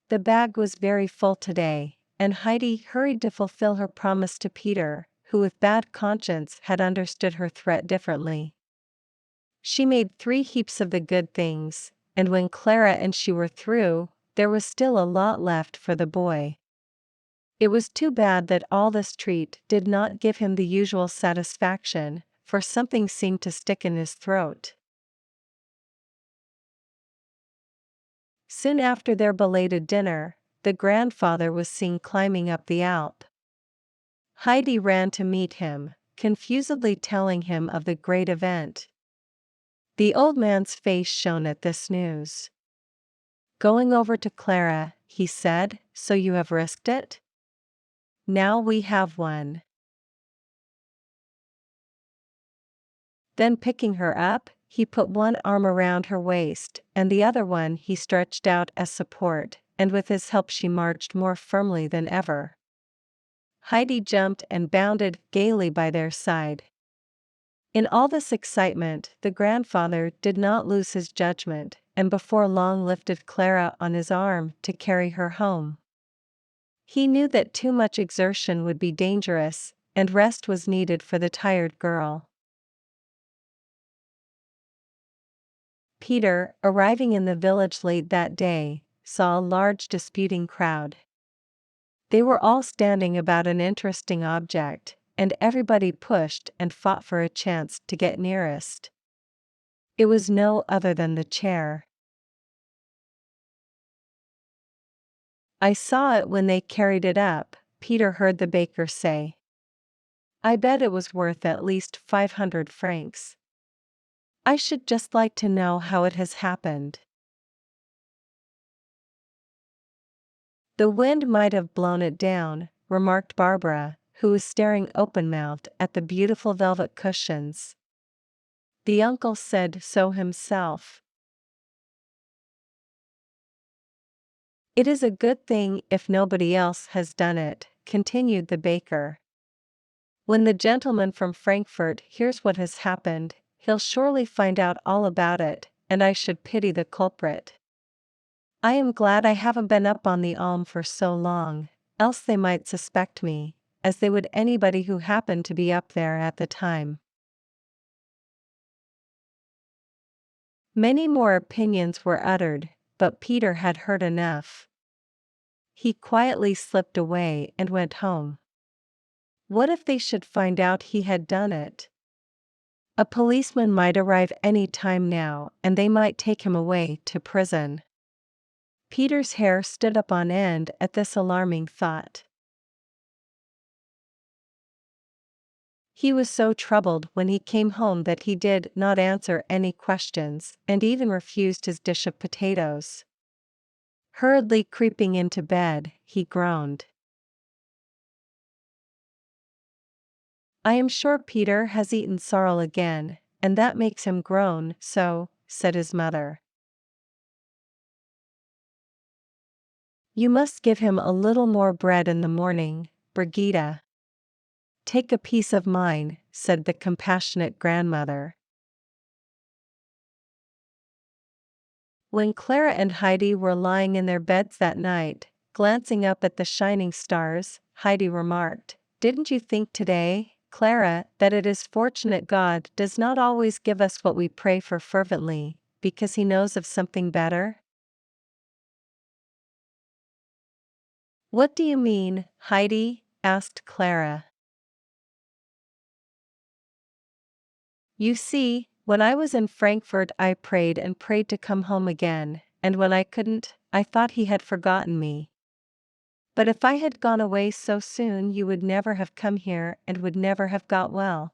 The bag was very full today, and Heidi hurried to fulfill her promise to Peter, who with bad conscience had understood her threat differently. She made 3 heaps of the good things, and when Clara and she were through, there was still a lot left for the boy. It was too bad that all this treat did not give him the usual satisfaction, for something seemed to stick in his throat. Soon after their belated dinner, the grandfather was seen climbing up the Alp. Heidi ran to meet him, confusedly telling him of the great event. The old man's face shone at this news. "Going over to Clara," he said, "so you have risked it? Now we have one." Then picking her up, he put one arm around her waist, and the other one he stretched out as support, and with his help she marched more firmly than ever. Heidi jumped and bounded gaily by their side. In all this excitement, the grandfather did not lose his judgment, and before long lifted Clara on his arm to carry her home. He knew that too much exertion would be dangerous, and rest was needed for the tired girl. Peter, arriving in the village late that day, saw a large disputing crowd. They were all standing about an interesting object, and everybody pushed and fought for a chance to get nearest. It was no other than the chair. "I saw it when they carried it up," Peter heard the baker say. "I bet it was worth at least 500 francs. I should just like to know how it has happened." "The wind might have blown it down," remarked Barbara, who was staring open-mouthed at the beautiful velvet cushions. "The uncle said so himself." "It is a good thing if nobody else has done it," continued the baker. "When the gentleman from Frankfurt hears what has happened, he'll surely find out all about it, and I should pity the culprit. I am glad I haven't been up on the Alm for so long, else they might suspect me, as they would anybody who happened to be up there at the time." Many more opinions were uttered, but Peter had heard enough. He quietly slipped away and went home. What if they should find out he had done it? A policeman might arrive any time now, and they might take him away to prison. Peter's hair stood up on end at this alarming thought. He was so troubled when he came home that he did not answer any questions, and even refused his dish of potatoes. Hurriedly creeping into bed, he groaned. "I am sure Peter has eaten sorrel again, and that makes him groan so," said his mother. "You must give him a little more bread in the morning, Brigitte." "Take a piece of mine," said the compassionate grandmother. When Clara and Heidi were lying in their beds that night, glancing up at the shining stars, Heidi remarked, "Didn't you think today, Clara, that it is fortunate God does not always give us what we pray for fervently, because he knows of something better?" "What do you mean, Heidi?" asked Clara. "You see, when I was in Frankfurt I prayed and prayed to come home again, and when I couldn't, I thought he had forgotten me. But if I had gone away so soon you would never have come here and would never have got well."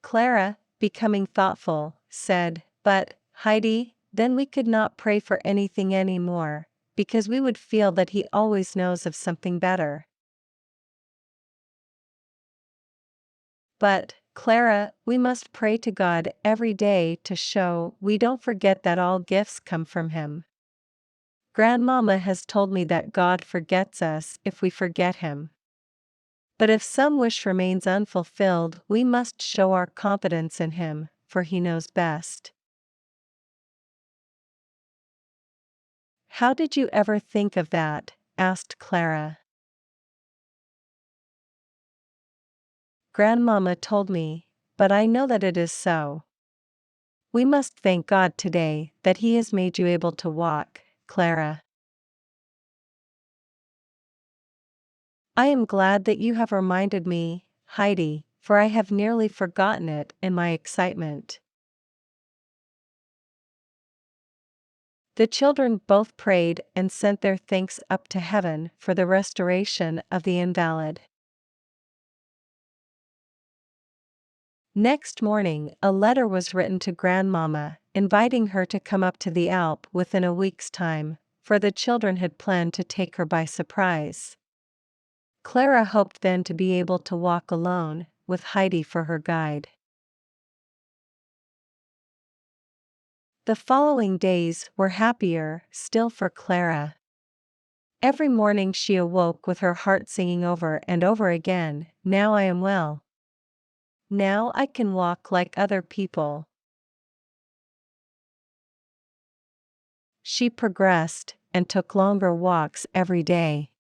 Clara, becoming thoughtful, said, "But, Heidi, then we could not pray for anything any more, because we would feel that he always knows of something better." "But, Clara, we must pray to God every day to show we don't forget that all gifts come from him. Grandmama has told me that God forgets us if we forget him. But if some wish remains unfulfilled, we must show our confidence in him, for he knows best." "How did you ever think of that?" asked Clara. "Grandmama told me, but I know that it is so. We must thank God today that he has made you able to walk, Clara." "I am glad that you have reminded me, Heidi, for I have nearly forgotten it in my excitement." The children both prayed and sent their thanks up to heaven for the restoration of the invalid. Next morning, a letter was written to Grandmama, inviting her to come up to the Alp within a week's time, for the children had planned to take her by surprise. Clara hoped then to be able to walk alone, with Heidi for her guide. The following days were happier still for Clara. Every morning she awoke with her heart singing over and over again, "Now I am well. Now I can walk like other people." She progressed, and took longer walks every day.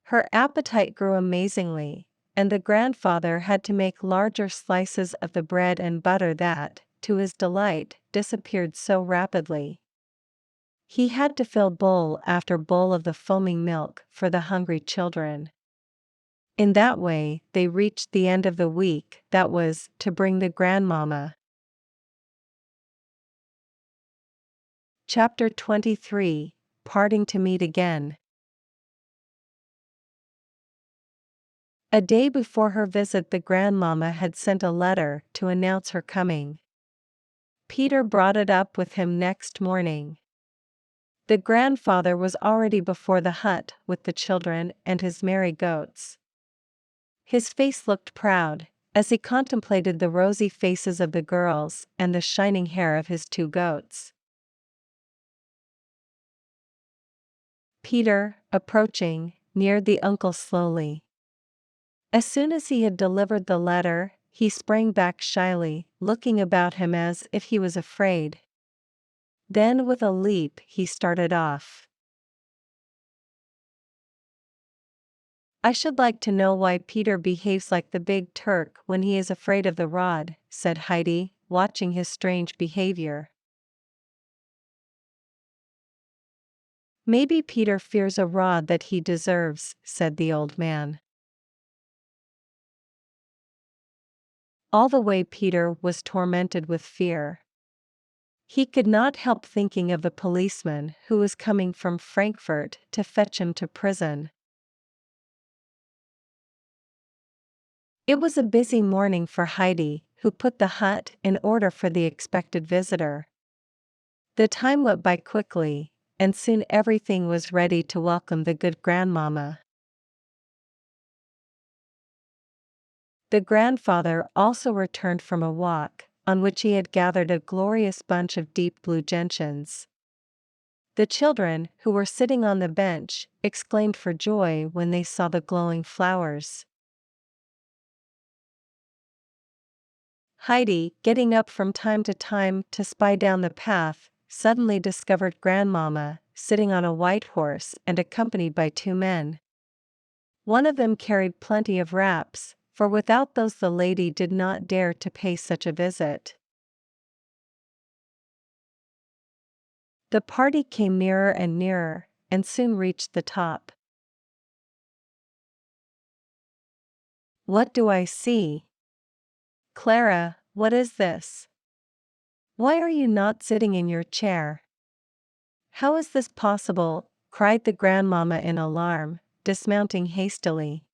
Her appetite grew amazingly, and the grandfather had to make larger slices of the bread and butter that, to his delight, disappeared so rapidly. He had to fill bowl after bowl of the foaming milk for the hungry children. In that way, they reached the end of the week that was to bring the grandmama. Chapter 23, Parting to Meet Again. A day before her visit, the grandmama had sent a letter to announce her coming. Peter brought it up with him next morning. The grandfather was already before the hut with the children and his merry goats. His face looked proud, as he contemplated the rosy faces of the girls and the shining hair of his 2 goats. Peter, approaching, neared the uncle slowly. As soon as he had delivered the letter, he sprang back shyly, looking about him as if he was afraid. Then with a leap he started off. "I should like to know why Peter behaves like the big Turk when he is afraid of the rod," said Heidi, watching his strange behavior. "Maybe Peter fears a rod that he deserves," said the old man. All the way Peter was tormented with fear. He could not help thinking of the policeman who was coming from Frankfurt to fetch him to prison. It was a busy morning for Heidi, who put the hut in order for the expected visitor. The time went by quickly, and soon everything was ready to welcome the good grandmama. The grandfather also returned from a walk, on which he had gathered a glorious bunch of deep blue gentians. The children, who were sitting on the bench, exclaimed for joy when they saw the glowing flowers. Heidi, getting up from time to spy down the path, suddenly discovered Grandmama, sitting on a white horse and accompanied by 2 men. One of them carried plenty of wraps, for without those the lady did not dare to pay such a visit. The party came nearer and nearer, and soon reached the top. "What do I see? Clara, what is this? Why are you not sitting in your chair? How is this possible?" cried the grandmama in alarm, dismounting hastily.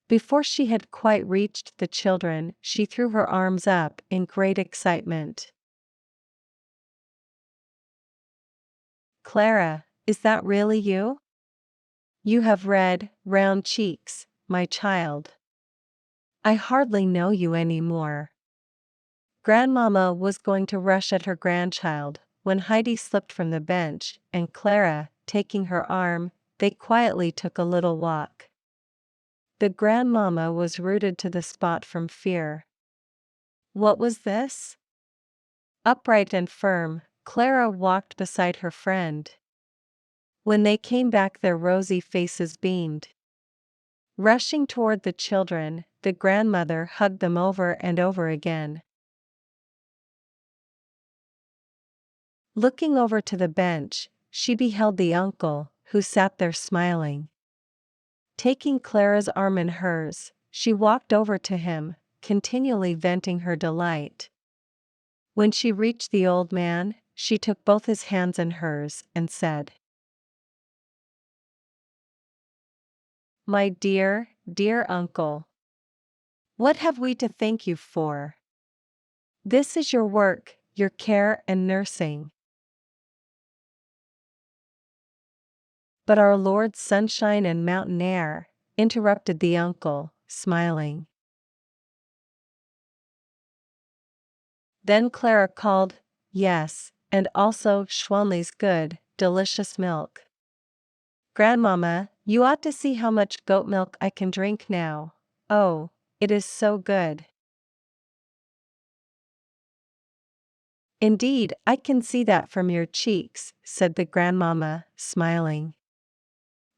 Before she had quite reached the children, she threw her arms up in great excitement. "Clara, is that really you? You have red, round cheeks, my child. I hardly know you any more." Grandmama was going to rush at her grandchild, when Heidi slipped from the bench, and Clara, taking her arm, they quietly took a little walk. The grandmama was rooted to the spot from fear. What was this? Upright and firm, Clara walked beside her friend. When they came back, their rosy faces beamed. Rushing toward the children, the grandmother hugged them over and over again. Looking over to the bench, she beheld the uncle, who sat there smiling. Taking Clara's arm in hers, she walked over to him, continually venting her delight. When she reached the old man, she took both his hands in hers and said, "My dear, dear uncle, what have we to thank you for? This is your work, your care and nursing." "But our Lord's sunshine and mountain air," interrupted the uncle, smiling. Then Clara called, "Yes, and also Schwanley's good, delicious milk. Grandmama, you ought to see how much goat milk I can drink now. Oh, it is so good." "Indeed, I can see that from your cheeks," said the grandmama, smiling.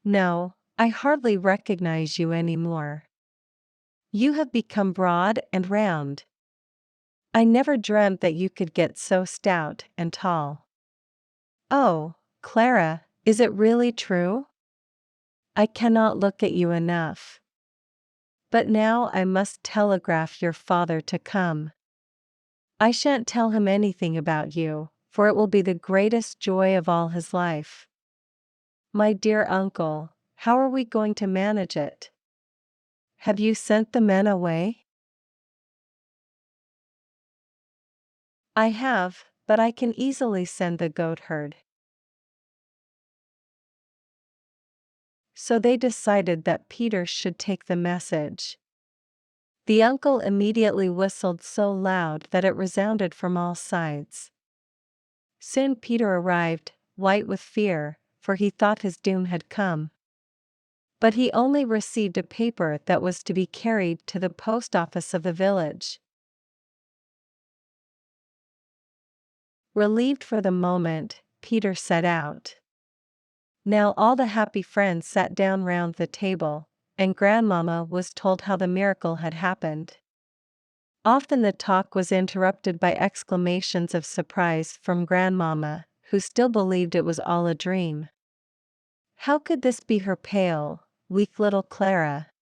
"No, I hardly recognize you anymore. You have become broad and round. I never dreamt that you could get so stout and tall." "Oh, Clara, is it really true? I cannot look at you enough. But now I must telegraph your father to come. I shan't tell him anything about you, for it will be the greatest joy of all his life." "My dear uncle, how are we going to manage it? Have you sent the men away?" "I have, but I can easily send the goatherd." So they decided that Peter should take the message. The uncle immediately whistled so loud that it resounded from all sides. Soon Peter arrived, white with fear, for he thought his doom had come. But he only received a paper that was to be carried to the post office of the village. Relieved for the moment, Peter set out. Now all the happy friends sat down round the table, and Grandmama was told how the miracle had happened. Often the talk was interrupted by exclamations of surprise from Grandmama, who still believed it was all a dream. How could this be her pale, weak little Clara?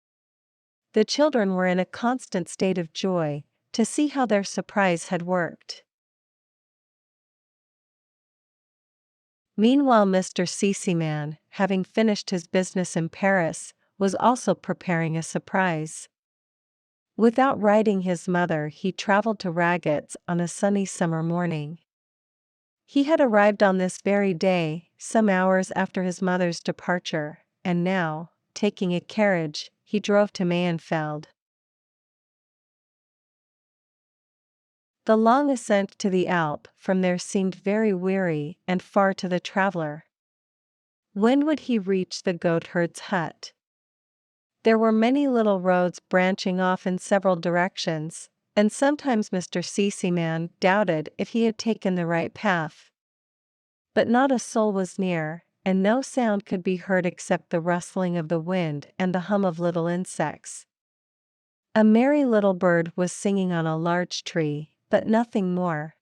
The children were in a constant state of joy to see how their surprise had worked. Meanwhile Mr. Cece-man, having finished his business in Paris, was also preparing a surprise. Without writing his mother, he traveled to Ragatz on a sunny summer morning. He had arrived on this very day, some hours after his mother's departure, and now, taking a carriage, he drove to Mayenfeld. The long ascent to the Alp from there seemed very weary and far to the traveler. When would he reach the goatherd's hut? There were many little roads branching off in several directions, and sometimes Mr. Cece-man doubted if he had taken the right path. But not a soul was near, and no sound could be heard except the rustling of the wind and the hum of little insects. A merry little bird was singing on a large tree, but nothing more.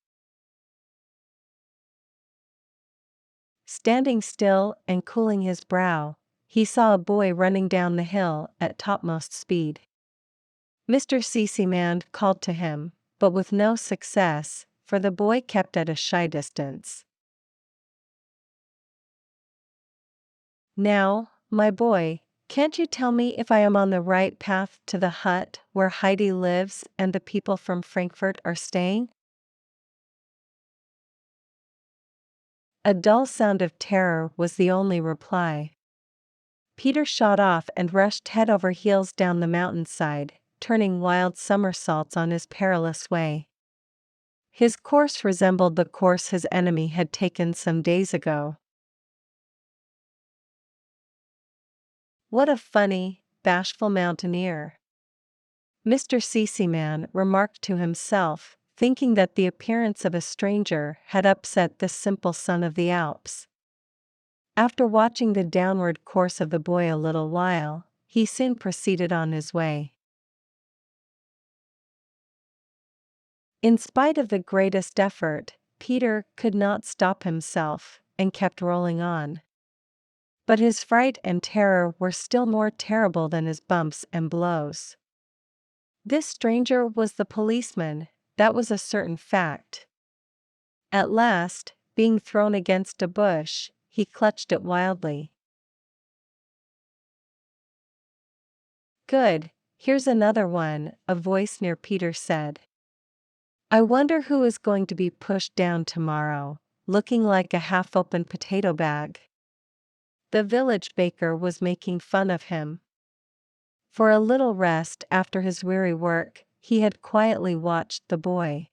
Standing still and cooling his brow, he saw a boy running down the hill at topmost speed. Mr. Cece-man called to him, but with no success, for the boy kept at a shy distance. "Now, my boy, can't you tell me if I am on the right path to the hut where Heidi lives and the people from Frankfurt are staying?" A dull sound of terror was the only reply. Peter shot off and rushed head over heels down the mountainside, turning wild somersaults on his perilous way. His course resembled the course his enemy had taken some days ago. "What a funny, bashful mountaineer," Mr. Cece-man remarked to himself, thinking that the appearance of a stranger had upset this simple son of the Alps. After watching the downward course of the boy a little while, he soon proceeded on his way. In spite of the greatest effort, Peter could not stop himself, and kept rolling on. But his fright and terror were still more terrible than his bumps and blows. This stranger was the policeman, that was a certain fact. At last, being thrown against a bush, he clutched it wildly. "Good, here's another one," a voice near Peter said. "I wonder who is going to be pushed down tomorrow, looking like a half-open potato bag." The village baker was making fun of him. For a little rest after his weary work, he had quietly watched the boy.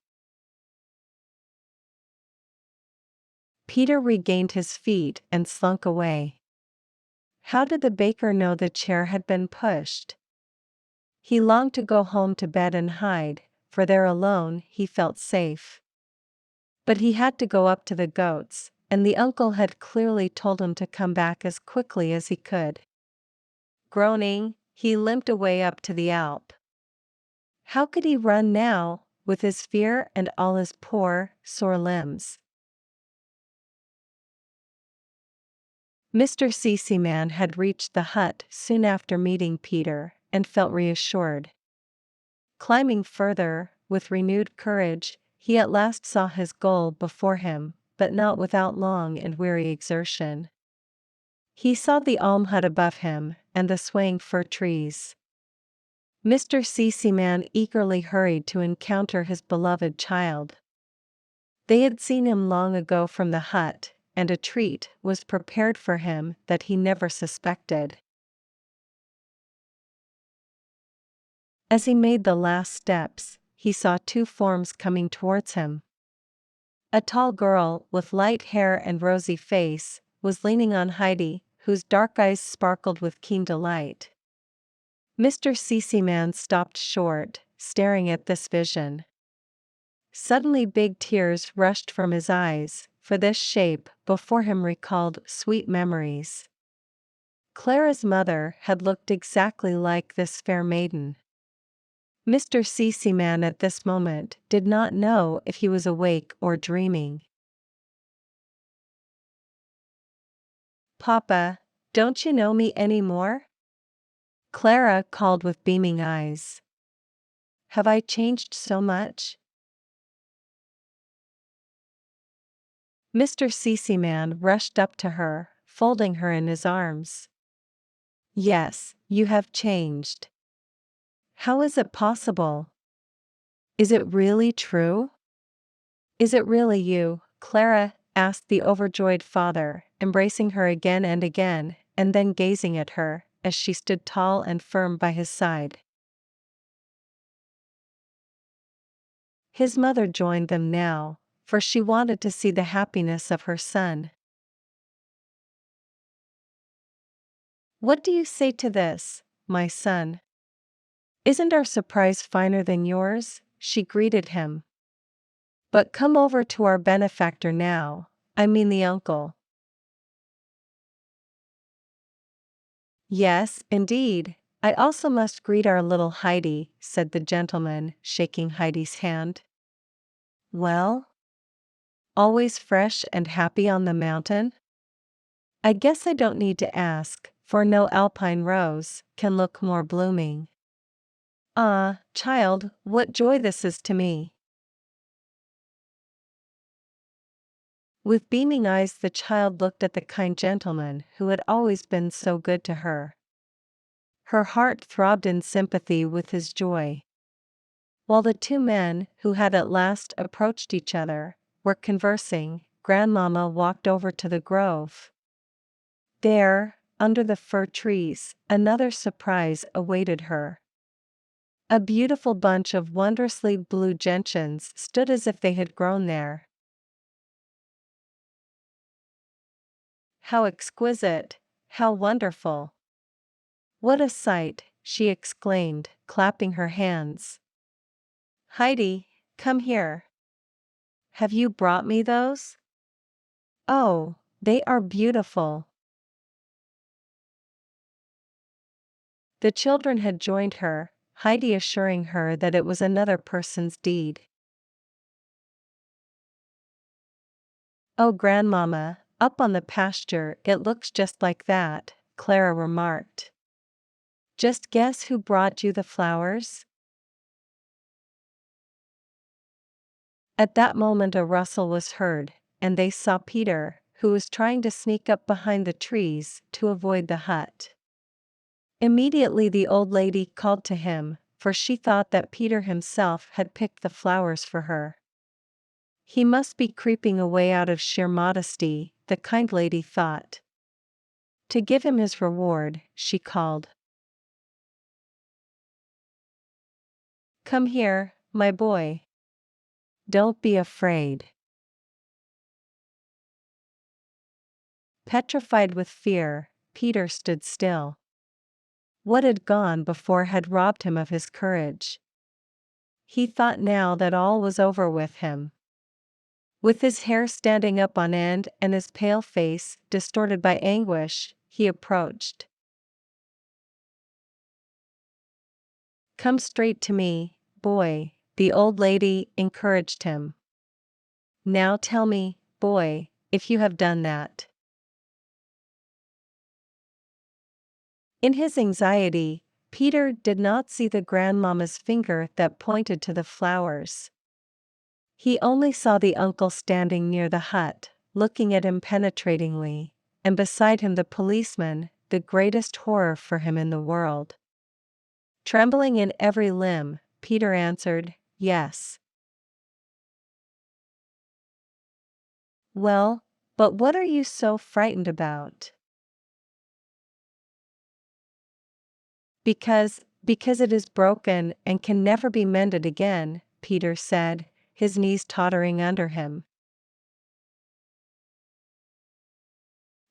Peter regained his feet and slunk away. How did the baker know the chair had been pushed? He longed to go home to bed and hide, for there alone he felt safe. But he had to go up to the goats, and the uncle had clearly told him to come back as quickly as he could. Groaning, he limped away up to the Alp. How could he run now, with his fear and all his poor, sore limbs? Mr. Seaman had reached the hut soon after meeting Peter, and felt reassured. Climbing further, with renewed courage, he at last saw his goal before him, but not without long and weary exertion. He saw the alm hut above him, and the swaying fir trees. Mr. Seaman eagerly hurried to encounter his beloved child. They had seen him long ago from the hut, and a treat was prepared for him that he never suspected. As he made the last steps, he saw two forms coming towards him. A tall girl with light hair and rosy face was leaning on Heidi, whose dark eyes sparkled with keen delight. Mr. Seaman stopped short, staring at this vision. Suddenly big tears rushed from his eyes, for this shape before him recalled sweet memories. Clara's mother had looked exactly like this fair maiden. Mr. Seaman at this moment did not know if he was awake or dreaming. "Papa, don't you know me any more?" Clara called with beaming eyes. "Have I changed so much?" Mr. Seaman rushed up to her, folding her in his arms. "Yes, you have changed. How is it possible? Is it really true?" "Is it really you, Clara?" asked the overjoyed father, embracing her again and again, and then gazing at her, as she stood tall and firm by his side. His mother joined them now, for she wanted to see the happiness of her son. "What do you say to this, my son? Isn't our surprise finer than yours?" she greeted him. "But come over to our benefactor now, I mean the uncle." "Yes, indeed, I also must greet our little Heidi," said the gentleman, shaking Heidi's hand. "Well? Always fresh and happy on the mountain? I guess I don't need to ask, for no alpine rose can look more blooming. Ah, child, what joy this is to me." With beaming eyes the child looked at the kind gentleman who had always been so good to her. Her heart throbbed in sympathy with his joy. While the two men, who had at last approached each other, were conversing, Grandmama walked over to the grove. There, under the fir trees, another surprise awaited her. A beautiful bunch of wondrously blue gentians stood as if they had grown there. "How exquisite! How wonderful! What a sight!" she exclaimed, clapping her hands. "Heidi, come here. Have you brought me those? Oh, they are beautiful." The children had joined her, Heidi assuring her that it was another person's deed. "Oh, Grandmama, up on the pasture it looks just like that," Clara remarked. "Just guess who brought you the flowers?" At that moment a rustle was heard, and they saw Peter, who was trying to sneak up behind the trees to avoid the hut. Immediately the old lady called to him, for she thought that Peter himself had picked the flowers for her. He must be creeping away out of sheer modesty, the kind lady thought. To give him his reward, she called. "Come here, my boy. Don't be afraid." Petrified with fear, Peter stood still. What had gone before had robbed him of his courage. He thought now that all was over with him. With his hair standing up on end and his pale face distorted by anguish, he approached. "Come straight to me, boy," the old lady encouraged him. "Now tell me, boy, if you have done that." In his anxiety, Peter did not see the grandmama's finger that pointed to the flowers. He only saw the uncle standing near the hut, looking at him penetratingly, and beside him the policeman, the greatest horror for him in the world. Trembling in every limb, Peter answered, "Yes." "Well, but what are you so frightened about?" Because it is broken and can never be mended again," Peter said, his knees tottering under him.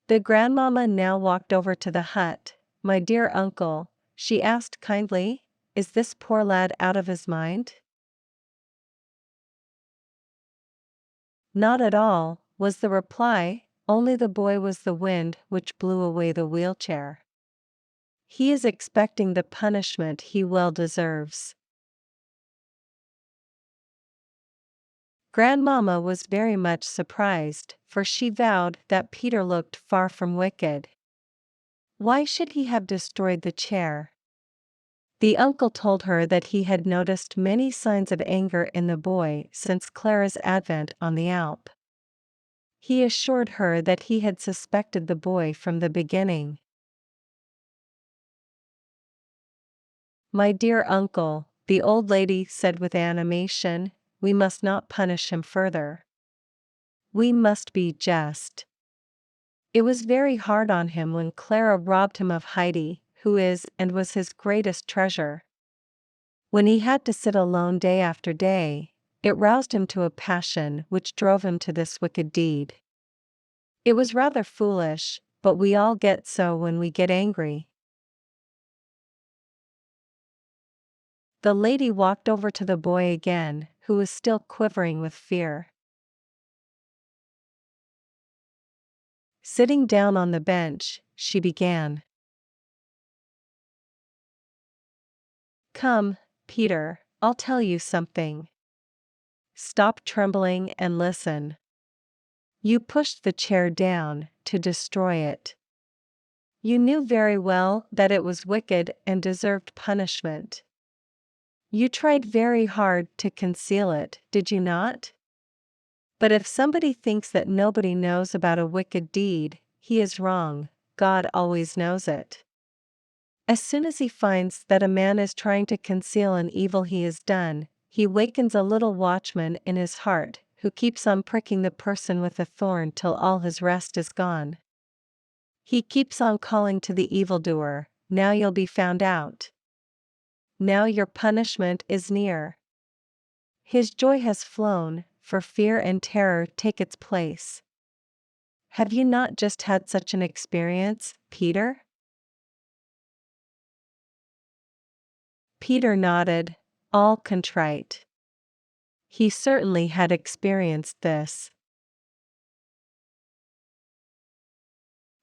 The grandmama now walked over to the hut. "My dear uncle," she asked kindly, "is this poor lad out of his mind?" "Not at all," was the reply, "only the boy was the wind which blew away the wheelchair. He is expecting the punishment he well deserves." Grandmama was very much surprised, for she vowed that Peter looked far from wicked. Why should he have destroyed the chair? The uncle told her that he had noticed many signs of anger in the boy since Clara's advent on the Alp. He assured her that he had suspected the boy from the beginning. "My dear uncle," the old lady said with animation, "we must not punish him further. We must be just. It was very hard on him when Clara robbed him of Heidi, who is and was his greatest treasure. When he had to sit alone day after day, it roused him to a passion which drove him to this wicked deed. It was rather foolish, but we all get so when we get angry." The lady walked over to the boy again, who was still quivering with fear. Sitting down on the bench, she began. "Come, Peter, I'll tell you something. Stop trembling and listen. You pushed the chair down to destroy it. You knew very well that it was wicked and deserved punishment. You tried very hard to conceal it, did you not? But if somebody thinks that nobody knows about a wicked deed, he is wrong. God always knows it. As soon as he finds that a man is trying to conceal an evil he has done, he wakens a little watchman in his heart, who keeps on pricking the person with a thorn till all his rest is gone. He keeps on calling to the evildoer, 'Now you'll be found out. Now your punishment is near.' His joy has flown, for fear and terror take its place. Have you not just had such an experience, Peter?" Peter nodded, all contrite. He certainly had experienced this.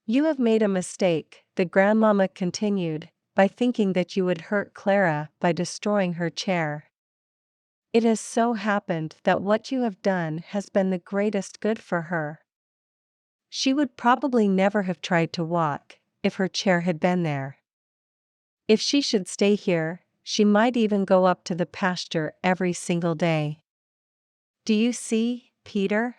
"You have made a mistake," the grandmama continued, "by thinking that you would hurt Clara by destroying her chair. It has so happened that what you have done has been the greatest good for her. She would probably never have tried to walk, if her chair had been there. If she should stay here, she might even go up to the pasture every single day. Do you see, Peter?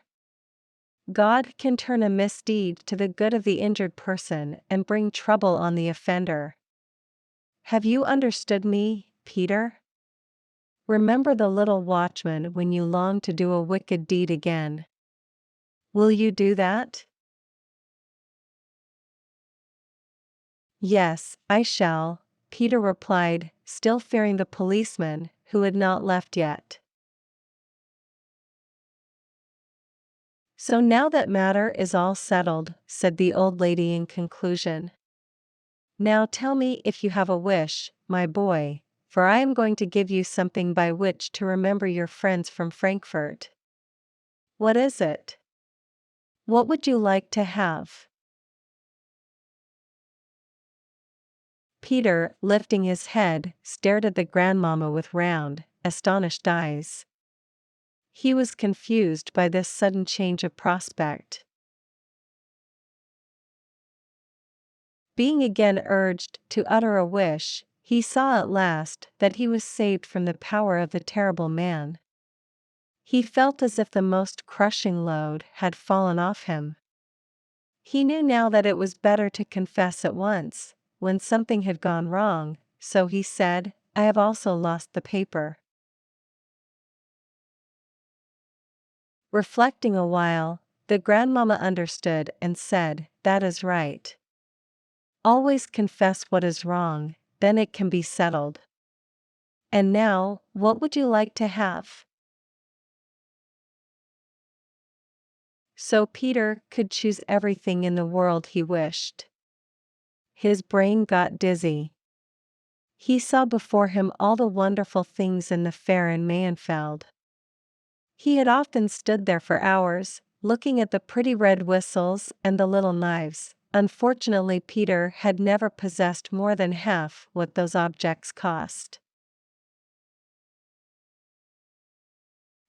God can turn a misdeed to the good of the injured person and bring trouble on the offender. Have you understood me, Peter? Remember the little watchman when you long to do a wicked deed again. Will you do that? Yes, I shall, Peter replied, still fearing the policeman, who had not left yet. So now that matter is all settled, said the old lady in conclusion. Now tell me if you have a wish, my boy, for I am going to give you something by which to remember your friends from Frankfurt. What is it? What would you like to have? Peter, lifting his head, stared at the grandmamma with round, astonished eyes. He was confused by this sudden change of prospect. Being again urged to utter a wish, he saw at last that he was saved from the power of the terrible man. He felt as if the most crushing load had fallen off him. He knew now that it was better to confess at once, when something had gone wrong, so he said, I have also lost the paper. Reflecting a while, the grandmamma understood and said, that is right. Always confess what is wrong, then it can be settled. And now, what would you like to have? So Peter could choose everything in the world he wished. His brain got dizzy. He saw before him all the wonderful things in the fair in Mayenfeld. He had often stood there for hours, looking at the pretty red whistles and the little knives. Unfortunately, Peter had never possessed more than half what those objects cost.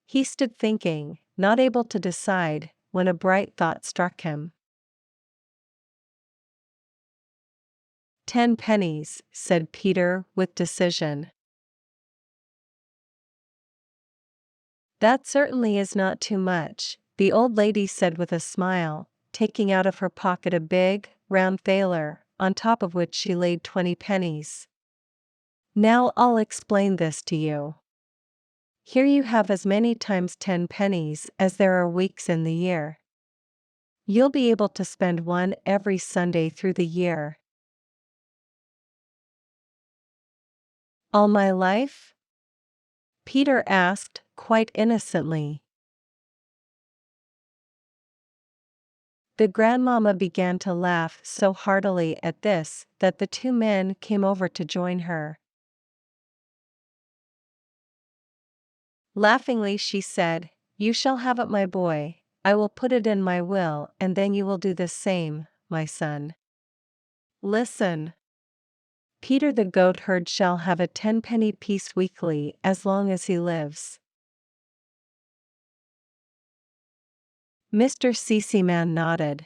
He stood thinking, not able to decide, when a bright thought struck him. 10 pennies, said Peter with decision. That certainly is not too much, the old lady said with a smile, taking out of her pocket a big, round thaler, on top of which she laid 20 pennies. Now I'll explain this to you. Here you have as many times 10 pennies as there are weeks in the year. You'll be able to spend one every Sunday through the year. All my life? Peter asked, quite innocently. The grandmamma began to laugh so heartily at this that the two men came over to join her. Laughingly she said, You shall have it, my boy. I will put it in my will, and then you will do the same, my son. Listen. Peter the goatherd shall have a 10-penny piece weekly as long as he lives. Mr. Cece-man nodded.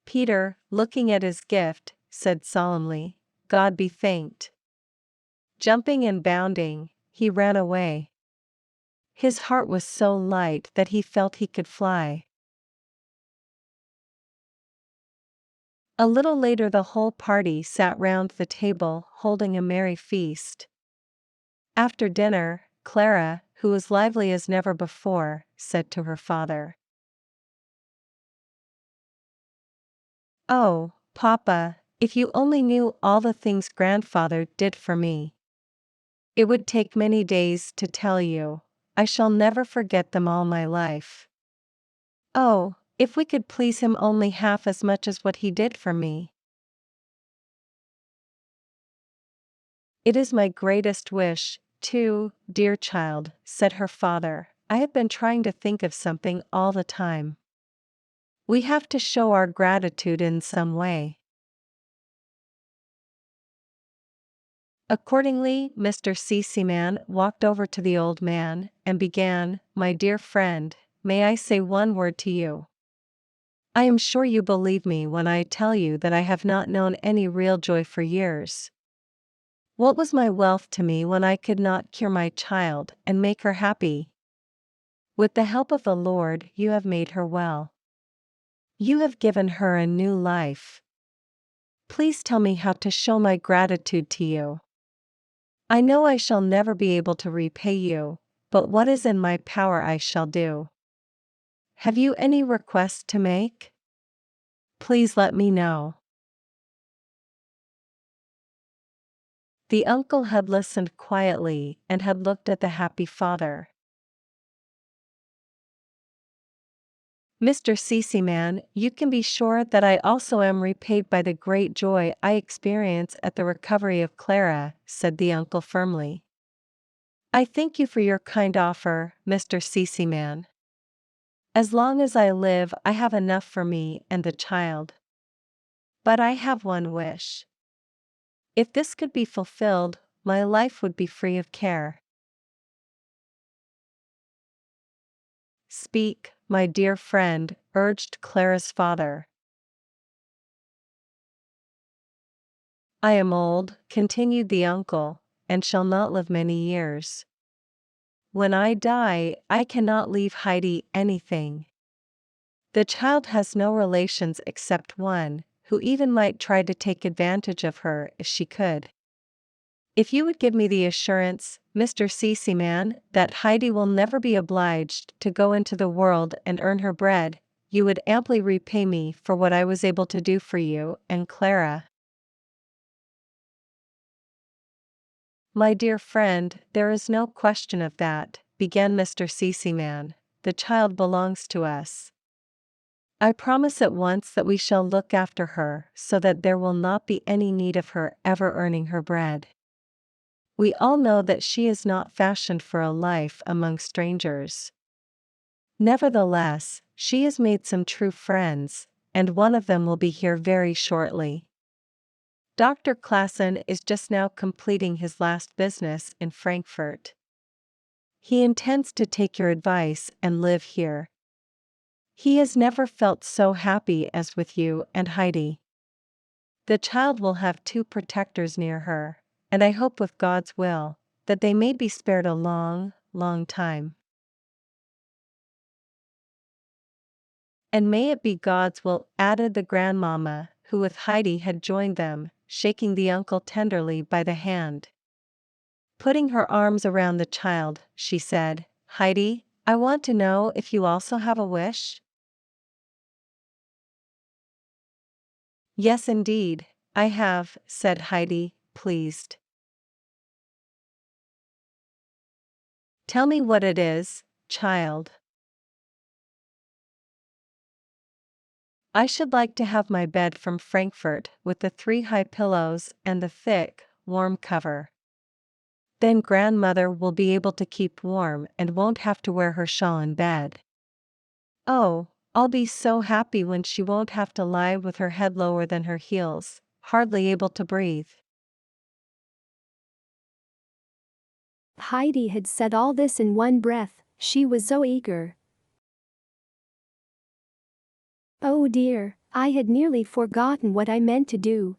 Peter, looking at his gift, said solemnly, God be thanked. Jumping and bounding, he ran away. His heart was so light that he felt he could fly. A little later the whole party sat round the table holding a merry feast. After dinner, Clara, who was lively as never before, said to her father, Oh, Papa, if you only knew all the things grandfather did for me. It would take many days to tell you. I shall never forget them all my life. Oh, if we could please him only half as much as what he did for me. It is my greatest wish, too, dear child, said her father. I have been trying to think of something all the time. We have to show our gratitude in some way. Accordingly, Mr. Cece-man walked over to the old man and began, My dear friend, may I say one word to you? I am sure you believe me when I tell you that I have not known any real joy for years. What was my wealth to me when I could not cure my child and make her happy? With the help of the Lord, you have made her well. You have given her a new life. Please tell me how to show my gratitude to you. I know I shall never be able to repay you, but what is in my power I shall do. Have you any request to make? Please let me know. The uncle had listened quietly and had looked at the happy father. Mr. Cece-man, you can be sure that I also am repaid by the great joy I experience at the recovery of Clara, said the uncle firmly. I thank you for your kind offer, Mr. Cece-man. As long as I live, I have enough for me and the child. But I have one wish. If this could be fulfilled, my life would be free of care. Speak, my dear friend, urged Clara's father. I am old, continued the uncle, and shall not live many years. When I die, I cannot leave Heidi anything. The child has no relations except one, who even might try to take advantage of her if she could. If you would give me the assurance, Mr. Cece-man, that Heidi will never be obliged to go into the world and earn her bread, you would amply repay me for what I was able to do for you and Clara. My dear friend, there is no question of that, began Mr. Cece-man. The child belongs to us. I promise at once that we shall look after her so that there will not be any need of her ever earning her bread. We all know that she is not fashioned for a life among strangers. Nevertheless, she has made some true friends, and one of them will be here very shortly. Dr. Classen is just now completing his last business in Frankfurt. He intends to take your advice and live here. He has never felt so happy as with you and Heidi. The child will have 2 protectors near her, and I hope with God's will, that they may be spared a long, long time. And may it be God's will, added the grandmamma, who with Heidi had joined them, shaking the uncle tenderly by the hand. Putting her arms around the child, she said, Heidi, I want to know if you also have a wish? Yes indeed, I have, said Heidi, pleased. Tell me what it is, child. I should like to have my bed from Frankfurt with the 3 high pillows and the thick, warm cover. Then grandmother will be able to keep warm and won't have to wear her shawl in bed. Oh, I'll be so happy when she won't have to lie with her head lower than her heels, hardly able to breathe. Heidi had said all this in one breath, she was so eager. Oh dear, I had nearly forgotten what I meant to do.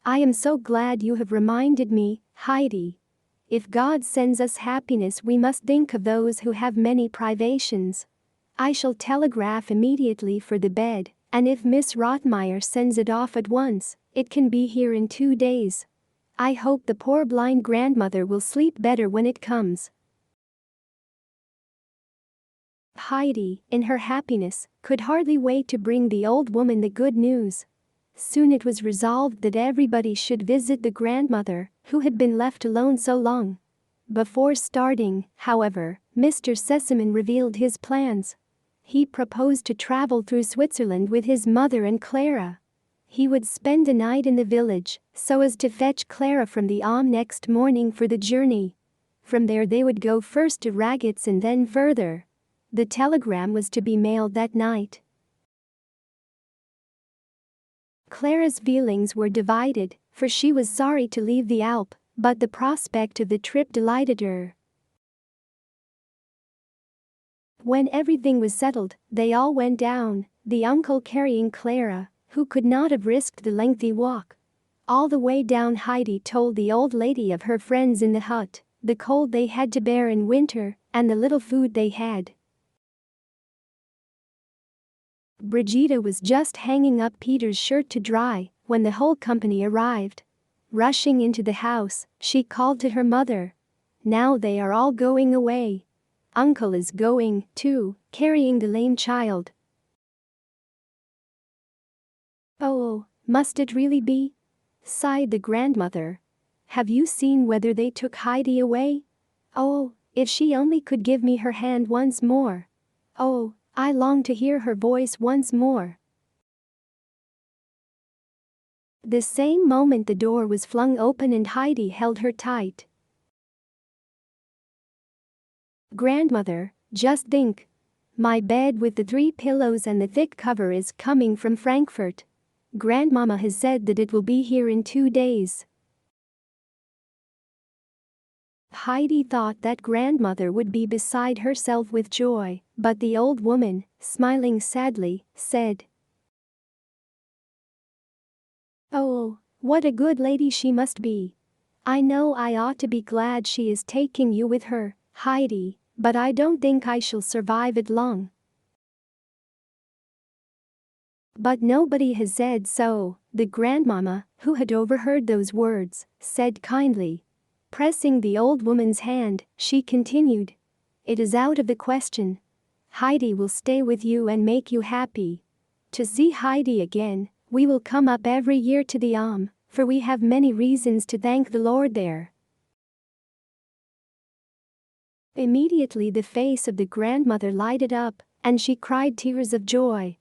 I am so glad you have reminded me, Heidi. If God sends us happiness, we must think of those who have many privations. I shall telegraph immediately for the bed, and if Miss Rotmeyer sends it off at once, it can be here in 2 days. I hope the poor blind grandmother will sleep better when it comes. Heidi, in her happiness, could hardly wait to bring the old woman the good news. Soon it was resolved that everybody should visit the grandmother, who had been left alone so long. Before starting, however, Mr. Sesemann revealed his plans. He proposed to travel through Switzerland with his mother and Clara. He would spend a night in the village, so as to fetch Clara from the next morning for the journey. From there they would go first to Ragitz and then further. The telegram was to be mailed that night. Clara's feelings were divided, for she was sorry to leave the Alp, but the prospect of the trip delighted her. When everything was settled, they all went down, the uncle carrying Clara, who could not have risked the lengthy walk. All the way down Heidi told the old lady of her friends in the hut, the cold they had to bear in winter, and the little food they had. Brigida was just hanging up Peter's shirt to dry when the whole company arrived. Rushing into the house, she called to her mother. Now they are all going away. Uncle is going, too, carrying the lame child. Oh, must it really be? Sighed the grandmother. Have you seen whether they took Heidi away? Oh, if she only could give me her hand once more. Oh, I long to hear her voice once more. The same moment the door was flung open and Heidi held her tight. Grandmother, just think. My bed with the 3 pillows and the thick cover is coming from Frankfurt. Grandmama has said that it will be here in 2 days. Heidi thought that grandmother would be beside herself with joy, but the old woman, smiling sadly, said, "Oh, what a good lady she must be. I know I ought to be glad she is taking you with her, Heidi, but I don't think I shall survive it long." But nobody has said so, the grandmama, who had overheard those words, said kindly. Pressing the old woman's hand, she continued, "It is out of the question. Heidi will stay with you and make you happy. To see Heidi again, we will come up every year to the for we have many reasons to thank the Lord there." Immediately the face of the grandmother lighted up, and she cried tears of joy.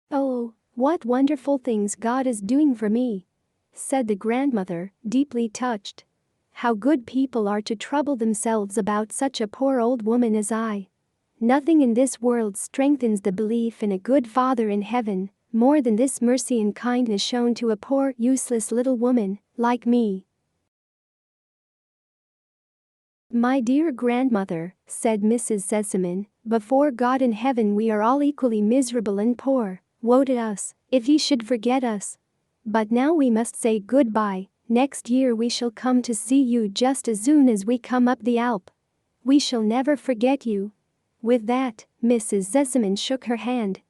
"Oh, what wonderful things God is doing for me," said the grandmother, deeply touched. "How good people are to trouble themselves about such a poor old woman as I. Nothing in this world strengthens the belief in a good Father in heaven more than this mercy and kindness shown to a poor, useless little woman like me." "My dear grandmother," said Mrs. Sesemann, "before God in heaven we are all equally miserable and poor. Woe to us if he should forget us. But now we must say goodbye. Next year we shall come to see you just as soon as we come up the Alp. We shall never forget you." With that, Mrs. Sesemann shook her hand.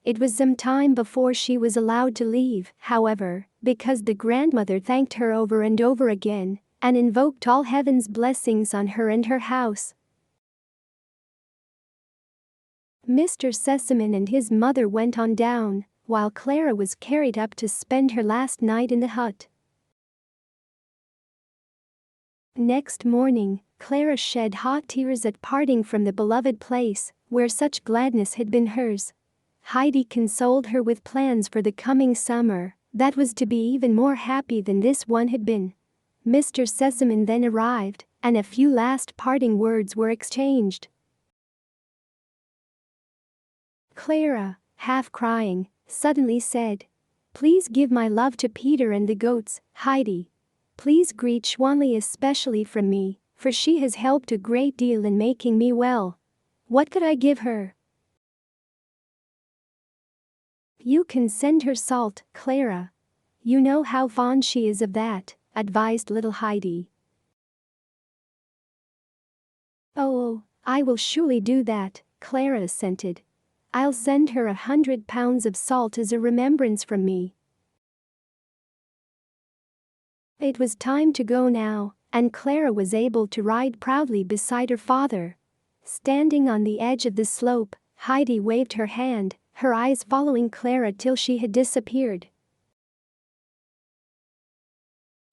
It was some time before she was allowed to leave, however, because the grandmother thanked her over and over again and invoked all heaven's blessings on her and her house. Mr. Sesemann and his mother went on down, while Clara was carried up to spend her last night in the hut. Next morning, Clara shed hot tears at parting from the beloved place, where such gladness had been hers. Heidi consoled her with plans for the coming summer that was to be even more happy than this one had been. Mr. Sesemann then arrived, and a few last parting words were exchanged. Clara, half crying, suddenly said, "Please give my love to Peter and the goats, Heidi. Please greet Schwanli especially from me, for she has helped a great deal in making me well. What could I give her?" "You can send her salt, Clara. You know how fond she is of that," advised little Heidi. "Oh, I will surely do that," Clara assented. "I'll send her 100 pounds of salt as a remembrance from me." It was time to go now, and Clara was able to ride proudly beside her father. Standing on the edge of the slope, Heidi waved her hand, her eyes following Clara till she had disappeared.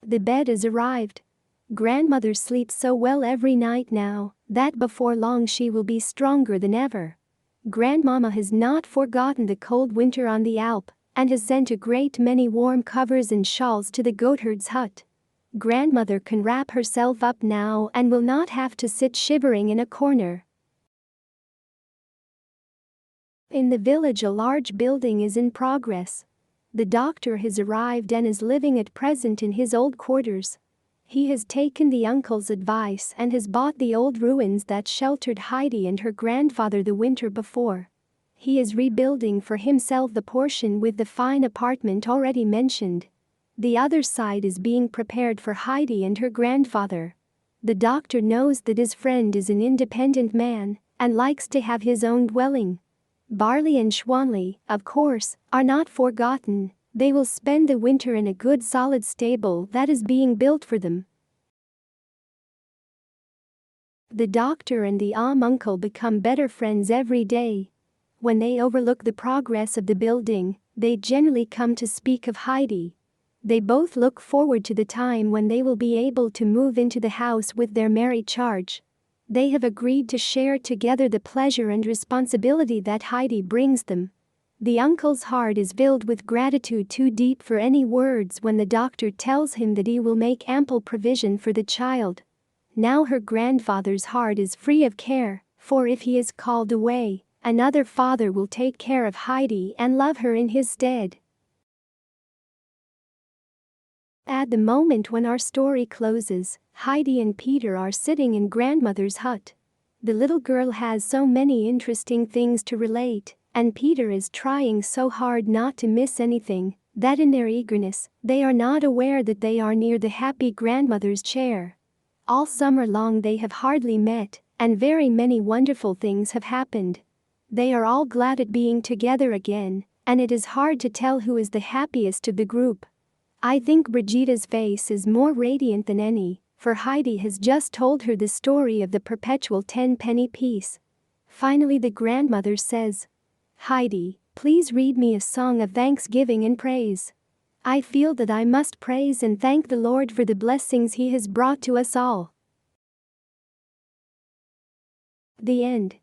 The bed has arrived. Grandmother sleeps so well every night now that before long she will be stronger than ever. Grandmama has not forgotten the cold winter on the Alp and has sent a great many warm covers and shawls to the goatherd's hut. Grandmother can wrap herself up now and will not have to sit shivering in a corner. In the village a large building is in progress. The doctor has arrived and is living at present in his old quarters. He has taken the uncle's advice and has bought the old ruins that sheltered Heidi and her grandfather the winter before. He is rebuilding for himself the portion with the fine apartment already mentioned. The other side is being prepared for Heidi and her grandfather. The doctor knows that his friend is an independent man and likes to have his own dwelling. Barley and Schwanley, of course, are not forgotten. They will spend the winter in a good solid stable that is being built for them. The doctor and the uncle become better friends every day. When they overlook the progress of the building, they generally come to speak of Heidi. They both look forward to the time when they will be able to move into the house with their merry charge. They have agreed to share together the pleasure and responsibility that Heidi brings them. The uncle's heart is filled with gratitude too deep for any words when the doctor tells him that he will make ample provision for the child. Now her grandfather's heart is free of care, for if he is called away, another father will take care of Heidi and love her in his stead. At the moment when our story closes, Heidi and Peter are sitting in grandmother's hut. The little girl has so many interesting things to relate, and Peter is trying so hard not to miss anything, that in their eagerness, they are not aware that they are near the happy grandmother's chair. All summer long they have hardly met, and very many wonderful things have happened. They are all glad at being together again, and it is hard to tell who is the happiest of the group. I think Brigitta's face is more radiant than any, for Heidi has just told her the story of the perpetual 10-penny piece. Finally the grandmother says, "Heidi, please read me a song of thanksgiving and praise. I feel that I must praise and thank the Lord for the blessings He has brought to us all." The end.